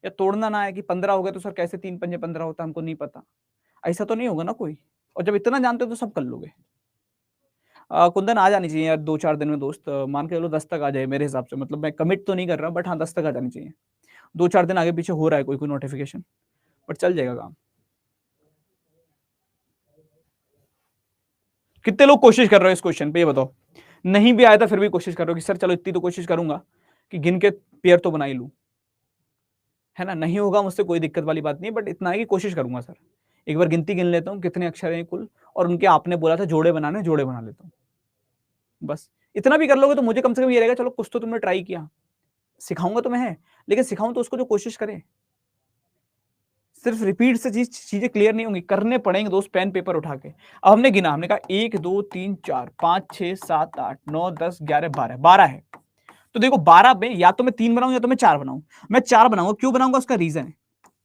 या तोड़ना ना है कि 15 हो गए तो सर कैसे 3 पंजे 15 होता, हमको नहीं पता। ऐसा तो नहीं होगा ना कोई। और जब इतना जानते हो तो सब कर लोगे। कुंदन आ जानी चाहिए यार 2-4 दिन में दोस्त। मान के चलो 10 तक आ जाए मेरे हिसाब से। मतलब मैं कमिट तो नहीं कर रहा, बट हाँ 10 तक आ जानी चाहिए। 2-4 दिन आगे पीछे हो रहा है कोई कोई नोटिफिकेशन, बट चल जाएगा काम। कितने लोग कोशिश कर रहे हो इस क्वेश्चन पे, ये बताओ। नहीं भी आया था फिर भी कोशिश कर रहे हो कि सर चलो इतनी तो कोशिश करूंगा कि गिन के पेयर तो बना ही लूं, है ना। नहीं होगा मुझसे कोई दिक्कत वाली बात नहीं है, बट इतना है कि कोशिश करूंगा सर। एक बार गिनती गिन लेता हूँ कितने अक्षर हैं कुल, और उनके आपने बोला था जोड़े बनाने, जोड़े बना लेता हूँ। बस इतना भी कर लोगे तो मुझे कम से कम ये रहेगा चलो कुछ तो तुमने ट्राई किया। सिखाऊंगा तो मैं है, लेकिन सिखाऊं तो उसको जो कोशिश करे। सिर्फ रिपीट से चीजें क्लियर नहीं होंगी, करने पड़ेंगे दोस्त पेन पेपर उठा के। अब हमने गिना, हमने कहा 1 2 3 4 5 6 7 8 9 10 11 12 12 है। तो देखो 12 में या तो मैं 3 बनाऊं या तो मैं 4 बनाऊं। मैं 4 बनाऊंगा, क्यों बनाऊंगा उसका रीजन है,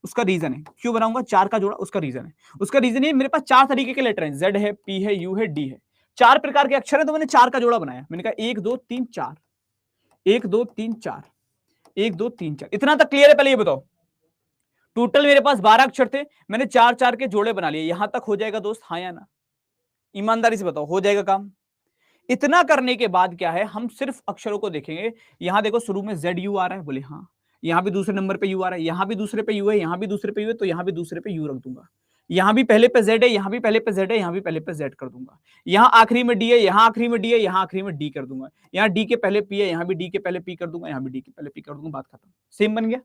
उसका रीजन है क्यों बनाऊंगा 4 का जोड़ा, उसका रीजन है। उसका रीजन ये मेरे पास 4 तरीके के लेटर हैं, Z है, P है, U है, D है। 4 प्रकार के अक्षर है तो मैंने 4 का जोड़ा बनाया। मैंने कहा 1 2 3 4 1 2 3 4 1 2 3 4। इतना तक क्लियर है? पहले ये बताओ, टोटल मेरे पास 12 अक्षर थे, मैंने 4 4 के जोड़े बना लिए। यहां तक हो जाएगा दोस्त, हाँ या ना? ईमानदारी से बताओ, हो जाएगा काम? इतना करने के बाद क्या है, हम सिर्फ अक्षरों को देखेंगे। यहां देखो शुरू में ZU आ रहा है, बोले हाँ। यहां भी दूसरे नंबर पे U आ रहा है, यहां भी दूसरे पे U है, यहां भी दूसरे पे U है, तो यहां भी दूसरे पे U रख दूंगा। यहां भी पहले पे Z है, यहां भी पहले पे Z है, यहां भी पहले पे Z कर दूंगा। यहां आखिरी में D है, यहां आखिरी में D है, यहां आखिरी में D कर दूंगा। यहां D के पहले P है, यहां भी D के पहले P कर दूंगा, यहां भी D के पहले P कर दूंगा। बात खत्म, सेम बन गया।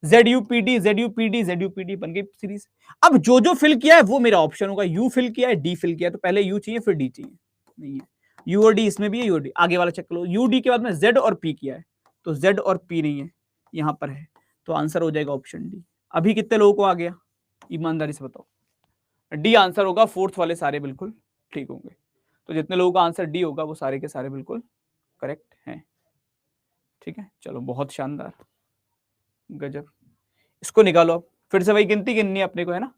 ZUPD ZUPD ZUPD बन गई सीरीज। अब जो जो फिल किया है वो मेरा ऑप्शन होगा। U फिल किया है, D फिल किया है, तो पहले U चाहिए फिर D चाहिए, नहीं है। U और D इसमें भी है, U और D आगे वाला चेक करो। UD के बाद में Z और P किया है, तो Z और P नहीं है, यहां पर है, तो आंसर हो जाएगा ऑप्शन डी। अभी कितने लोगों को आ गया, ईमानदारी से बताओ? डी आंसर होगा, फोर्थ वाले सारे बिल्कुल ठीक होंगे। तो जितने लोगों का आंसर डी होगा वो सारे के सारे बिल्कुल करेक्ट हैं। ठीक है, चलो बहुत शानदार, गजब। इसको निकालो अब, फिर से वही गिनती गिननी है अपने को, है ना?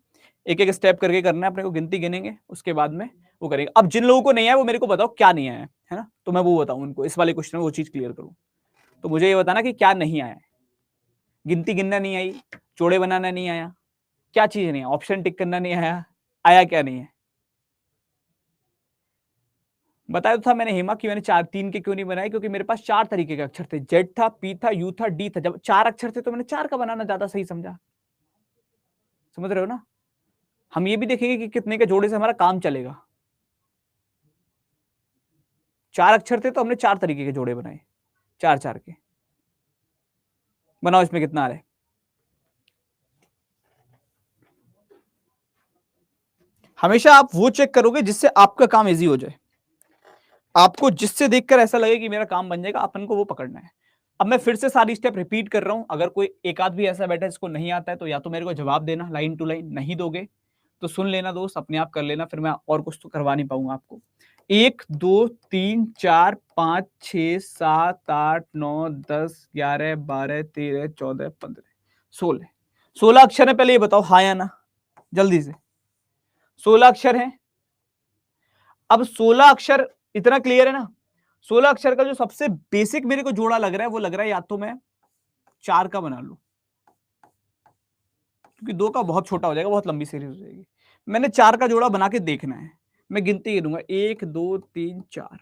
एक एक स्टेप करके करना है अपने को, गिनती गिनेंगे उसके बाद में वो करेंगे। अब जिन लोगों को नहीं आया वो मेरे को बताओ क्या नहीं आया है ना? तो मैं वो बताऊं उनको, इस वाले क्वेश्चन में वो चीज क्लियर करूं। तो मुझे ये बताना कि क्या नहीं आया है। गिनती गिनना नहीं आई, जोड़े बनाना नहीं आया, क्या चीज नहीं है, ऑप्शन टिक करना नहीं आया, आया क्या नहीं है? बताया तो था मैंने हेमा कि मैंने 3 के क्यों नहीं बनाए, क्योंकि मेरे पास 4 तरीके के अक्षर थे, Z था, P था, U था, D था। जब 4 अक्षर थे तो मैंने 4 का बनाना ज्यादा सही समझा। समझ रहे हो ना? हम ये भी देखेंगे कि कितने के जोड़े से हमारा काम चलेगा। 4 अक्षर थे तो हमने 4 तरीके के जोड़े बनाए, 4 4 के। बनाओ इसमें कितना आ रहा है। हमेशा आप वो चेक करोगे जिससे आपका काम इजी हो जाए। आपको जिससे देखकर ऐसा लगे कि मेरा काम बन जाएगा, अपन को वो पकड़ना है। अब मैं फिर से सारी स्टेप रिपीट कर रहा हूं। अगर कोई एक आध भी ऐसा बैठा है जिसको नहीं आता है तो या तो मेरे को जवाब देना लाइन टू लाइन, नहीं दोगे तो सुन लेना दोस्त, अपने आप कर लेना, फिर मैं और कुछ तो करवा नहीं पाऊंगा आपको। 1 2 3 4 5 6 7 8 9 10 11 12 13 14 15 16 16 अक्षर है। पहले ये बताओ हाँ या ना, जल्दी से। 16 अक्षर है। अब 16 अक्षर इतना क्लियर है ना? 16 अक्षर का जो सबसे बेसिक मेरे को जोड़ा लग रहा है वो लग रहा है या तो मैं 4 का बना लूं, क्योंकि 2 का बहुत छोटा हो जाएगा, बहुत लंबी सीरीज हो जाएगी। मैंने 4 का जोड़ा बना के देखना है। मैं गिनती गिनूंगा 1 2 3 4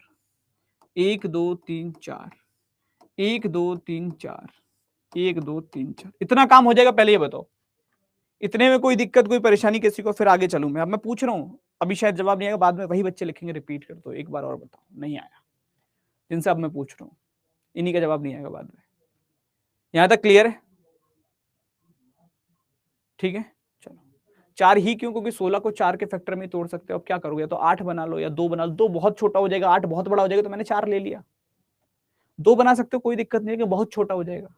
1 2 3 4 1 2 3 4 1 2 3 4। इतना काम हो जाएगा? पहले ये बताओ, इतने में कोई दिक्कत कोई परेशानी किसी को? फिर आगे चलूं मैं। अब मैं पूछ रहा हूं, अभी शायद जवाब नहीं आएगा, बाद में वही बच्चे लिखेंगे रिपीट कर दो, एक बार और बताओ। नहीं आया जिनसे अब मैं पूछ रहा हूं, इन्हीं का जवाब नहीं आएगा बाद में। यहां तक क्लियर है? ठीक है, चलो। 4 ही क्यों? क्योंकि 16 को 4 के फैक्टर में तोड़ सकते हो। अब क्या करोगे, तो 8 बना लो या 2 बना लो। 2 बहुत छोटा हो जाएगा, 8 बहुत बड़ा हो जाएगा, तो मैंने 4 ले लिया। 2 बना सकते हो, कोई दिक्कत नहीं है कि बहुत छोटा हो जाएगा।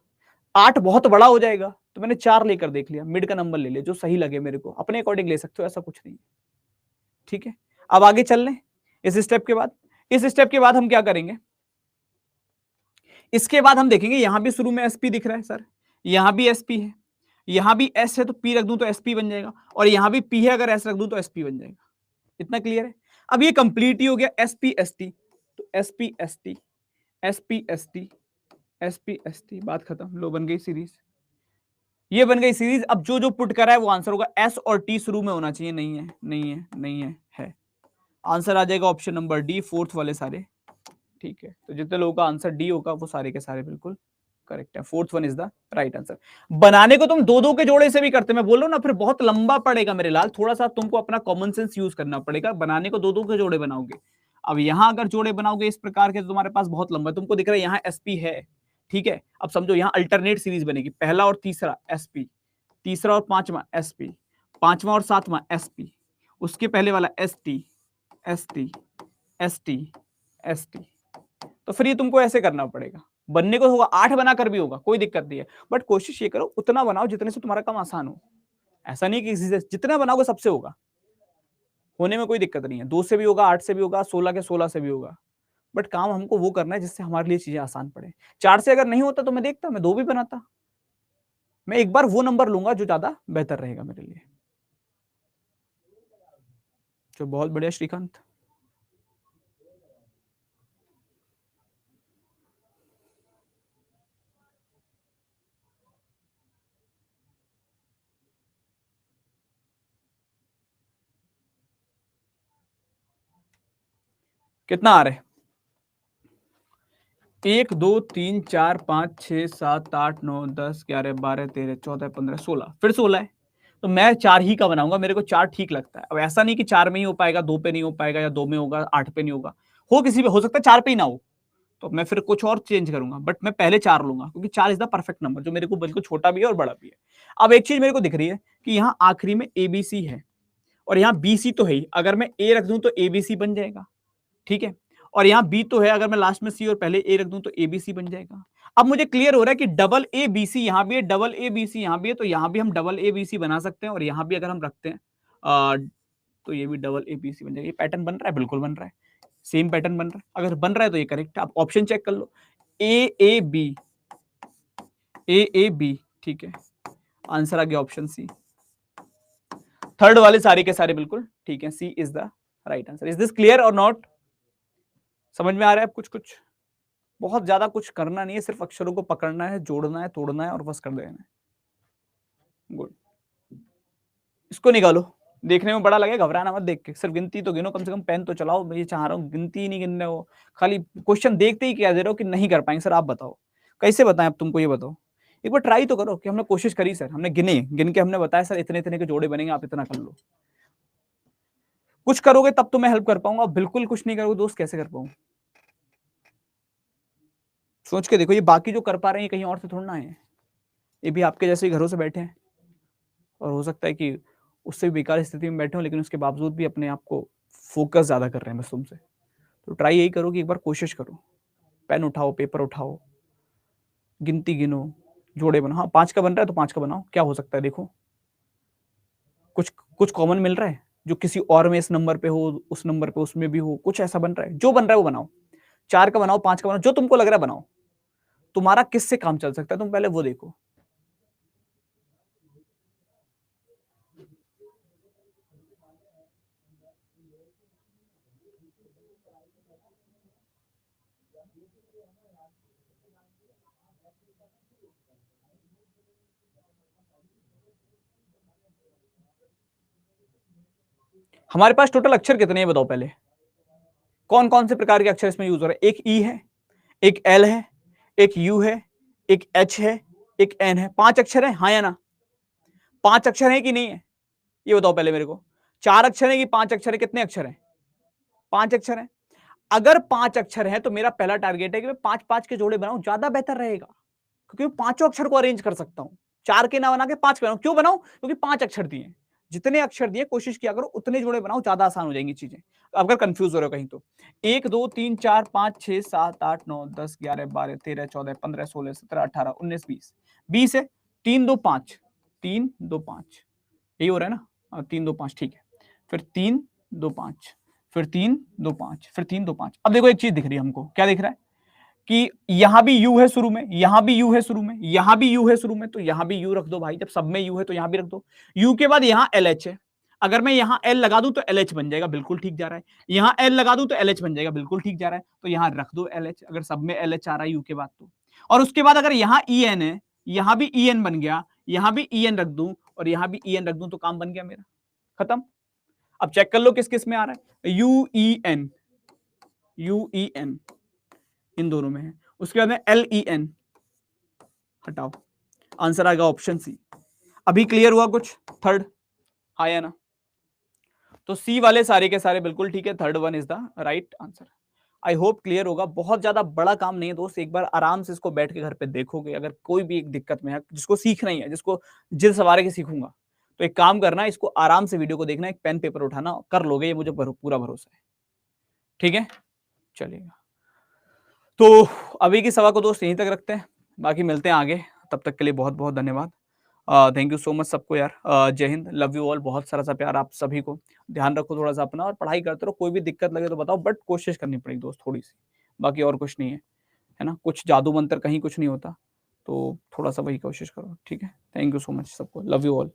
8 बहुत बड़ा हो जाएगा, तो मैंने 4 लेकर देख लिया, मिड का नंबर ले लिया, जो सही लगे मेरे को। अपने अकॉर्डिंग ले सकते हो, ऐसा कुछ नहीं। ठीक है, अब आगे चल लें। इस स्टेप के बाद, इस स्टेप के बाद हम क्या करेंगे, इसके बाद हम देखेंगे यहां भी शुरू में एसपी दिख रहा है सर, यहां भी एसपी है, यहां भी एस है तो पी रख दूं तो एसपी बन जाएगा, और यहां भी पी है अगर एस रख दूं तो एसपी बन जाएगा। इतना क्लियर है? अब ये कंप्लीट ही हो गया। एसपी एसटी, तो SP ST SP ST SP ST, बात खत्म। लो बन गई सीरीज, ये बन गई सीरीज। अब जो जो पुट करा है वो आंसर होगा। एस और टी शुरू में होना चाहिए, नहीं है नहीं है नहीं है आंसर आ जाएगा ऑप्शन नंबर डी, फोर्थ वाले सारे। ठीक है, तो जितने लोगों का आंसर डी होगा वो सारे के सारे बिल्कुल करेक्ट है। Fourth one is the right answer. बनाने को तुम 2 के जोड़े से भी करते, मैं बोल रहा हूं ना, फिर बहुत लंबा पड़ेगा मेरे लाल। थोड़ा सा तुमको अपना कॉमन सेंस यूज करना पड़ेगा। बनाने को 2 के जोड़े बनाओगे। अब यहां अगर जोड़े बनाओगे इस प्रकार के तो तुम्हारे पास बहुत लंबा है। तुमको दिख रहा है यहाँ एसपी है, ठीक है। अब समझो यहाँ अल्टरनेट सीरीज बनेगी, पहला और तीसरा एसपी, तीसरा और पांचवा एसपी, पांचवा और सातवां एसपी, उसके पहले वाला ST, S T, S T, S T. तो फिर ये तुमको ऐसे करना पड़ेगा, बनने को होगा 8 बनाकर भी होगा, कोई दिक्कत नहीं है, बट कोशिश ये करो उतना बनाओ जितने से तुम्हारा काम आसान हो। ऐसा नहीं कि किसी से जितना बनाओगे सबसे होगा, होने में कोई दिक्कत नहीं है, 2 से भी होगा, 8 से भी होगा, 16 के 16 से भी होगा, बट काम हमको वो करना है जिससे हमारे लिए चीजें आसान पड़े। 4 से अगर नहीं होता तो मैं देखता, मैं 2 भी बनाता, मैं एक बार वो नंबर लूंगा जो ज्यादा बेहतर रहेगा मेरे लिए। तो बहुत बढ़िया श्रीकांत। कितना आ रहा है? 1 2 3 4 5 6 7 8 9 10 11 12 13 14 15 16, फिर 16 है, तो मैं 4 ही का बनाऊंगा, मेरे को 4 ठीक लगता है। अब ऐसा नहीं कि 4 में ही हो पाएगा, 2 पे नहीं हो पाएगा, या 2 में होगा 8 पे नहीं होगा, हो किसी पे हो सकता है 4 पे ही ना हो, तो मैं फिर कुछ और चेंज करूंगा, बट मैं पहले 4 लूंगा क्योंकि 4 इज द परफेक्ट नंबर जो मेरे को बिल्कुल छोटा भी है और बड़ा भी है। अब एक चीज मेरे को दिख रही है कि यहाँ आखिरी में एबीसी है और यहाँ बीसी तो है ही, अगर मैं ए रख दूं तो एबीसी बन जाएगा, ठीक है, और यहाँ बी तो है, अगर मैं लास्ट में सी और पहले ए रख दूं तो एबीसी बन जाएगा। अब मुझे क्लियर हो रहा है कि डबल ए बी सी यहाँ भी है, डबल ए बी सी यहाँ भी है, तो यहाँ भी हम डबल ए बी सी बना सकते हैं, और यहाँ भी अगर हम रखते हैं तो ये भी डबल ए बी सी बन जाएगा। ये पैटर्न बन रहा है, बिल्कुल बन रहा है, सेम पैटर्न बन रहा है, अगर बन रहा है तो ये करेक्ट है। आप ऑप्शन चेक कर लो, ए बी, ए बी, ठीक है, आंसर आ गया ऑप्शन सी। थर्ड वाले सारे के सारे बिल्कुल ठीक है, C is the right answer. Is this clear और नॉट? समझ में आ रहा है अब कुछ कुछ? बहुत ज्यादा कुछ करना नहीं है, सिर्फ अक्षरों को पकड़ना है, जोड़ना है, तोड़ना है और बस कर देना है। गुड, इसको निकालो, देखने में बड़ा लगे, घबराना मत देख के, सिर्फ गिनती तो गिनो, कम से कम पेन तो चलाओ। मैं ये चाह रहा हूँ गिनती ही नहीं गिनने हो, खाली क्वेश्चन देखते ही क्या दे रहे हो कि नहीं कर पाएंगे सर, आप बताओ कैसे बताएं, अब तुमको ये बताओ, एक बार ट्राई तो करो कि हमने कोशिश करी सर, हमने गिने, गिन के हमने बताया सर इतने इतने के जोड़े बनेंगे, आप इतना कर लो। कुछ करोगे तब तो मैं हेल्प कर पाऊंगा, बिल्कुल कुछ नहीं करोगे दोस्त कैसे कर पाऊंगा? सोच के देखो, ये बाकी जो कर पा रहे हैं कहीं और से थोड़ा ना है, ये भी आपके जैसे ही घरों से बैठे हैं, और हो सकता है कि उससे भी बेकार स्थिति में बैठे हो, लेकिन उसके बावजूद भी अपने आप को फोकस ज्यादा कर रहे हैं बस तुमसे। तो ट्राई यही करो कि एक बार कोशिश करो, पेन उठाओ, पेपर उठाओ, गिनती गिनो, जोड़े बनाओ। हाँ 5 का बन रहा है तो 5 का बनाओ, क्या हो सकता है देखो, कुछ कुछ कॉमन मिल रहा है जो किसी और में इस नंबर पे हो, उस नंबर पे उसमें भी हो, कुछ ऐसा बन रहा है, जो बन रहा है वो बनाओ। 4 का बनाओ, 5 का बनाओ, जो तुमको लग रहा है बनाओ, तुम्हारा किससे काम चल सकता है तुम पहले वो देखो। हमारे पास टोटल अक्षर कितने हैं बताओ पहले, कौन कौन से प्रकार के अक्षर इसमें यूज हो रहे हैं? एक ई है, एक एल है, एक यू है, एक एच है, एक एन है। 5 अक्षर है, हाँ या ना? 5 अक्षर है कि नहीं है ये बताओ पहले मेरे को। 4 अक्षर है कि 5 अक्षर है? कितने अक्षर है? 5 अक्षर है। अगर 5 अक्षर है तो मेरा पहला टारगेट है कि मैं 5-5 के जोड़े बनाऊं, ज्यादा बेहतर रहेगा, क्योंकि मैं पांचों अक्षर को अरेंज कर सकता हूं। 4 के ना बना के 5 के बनाऊं, क्यों बनाऊं? क्योंकि 5 अक्षर दिए, जितने अक्षर दिए कोशिश किया करो उतने जोड़े बनाओ, ज्यादा आसान हो जाएंगी चीजें। अगर कंफ्यूज हो रहे हो कहीं तो 1 2 3 4 5 6 7 8 9 10 11 12 13 14 15 16 17 18 19 20 20 है। 3 2 5, 3 2 5 यही हो रहा है ना? 3 2 5 ठीक है, फिर 3 2 5, फिर 3 2 5, फिर 3 2 5। अब देखो एक चीज दिख रही है हमको, क्या दिख रहा है कि यहां भी यू है शुरू में, यहां भी यू है शुरू में, यहां भी यू है शुरू में, तो यहां भी यू रख दो भाई, जब सब में यू है तो यहां भी रख दो। यू के बाद यहां एल एच है, अगर मैं यहां एल लगा दूं तो एल एच बन जाएगा, बिल्कुल ठीक जा रहा है। यहां एल लगा दूं तो एल एच बन जाएगा, बिल्कुल ठीक जा रहा है, तो यहां रख दो एल एच, अगर सब में एल एच आ रहा है यू के बाद तो। और उसके बाद अगर यहां ई एन है, यहां भी ई एन बन गया, यहां भी ई एन रख दूं और यहां भी ई एन रख दूं तो काम बन गया मेरा, खत्म। अब चेक कर लो किस किस में आ रहा है, U E N, U E N इन दोनों में है, उसके बाद में एल ई एन हटाओ, आंसर आएगा ऑप्शन सी। अभी क्लियर हुआ कुछ? थर्ड आया ना? तो सी वाले सारे के सारे बिल्कुल ठीक है, third one is the right answer. I hope clear होगा, बहुत ज्यादा बड़ा काम नहीं है दोस्त, एक बार आराम से इसको बैठ के घर पे देखोगे, अगर कोई भी एक दिक्कत में है, जिसको सीखना ही है, जिसको जिल सवारे के सीखूंगा, तो एक काम करना, इसको आराम से वीडियो को देखना, एक पेन पेपर उठाना, कर लोगे, ये मुझे पूरा भरोसा है। ठीक है? चलिएगा। तो अभी की सभा को दोस्त यहीं तक रखते हैं, बाकी मिलते हैं आगे, तब तक के लिए बहुत-बहुत धन्यवाद। थैंक यू सो मच सबको यार। जय हिंद, लव यू ऑल, बहुत सारा-सा प्यार आप सभी को। ध्यान रखो थोड़ा-सा अपना और पढ़ाई करते रहो, कोई भी दिक्कत लगे तो बताओ बट कोशिश करनी पड़ेगी दोस्त थोड़ी-सी, बाकी और कुछ नहीं है ना? कुछ जादू मंत्र कहीं कुछ नहीं होता, तो थोड़ा-सा वही कोशिश करो, ठीक है? थैंक यू सो मच सबको, लव यू ऑल।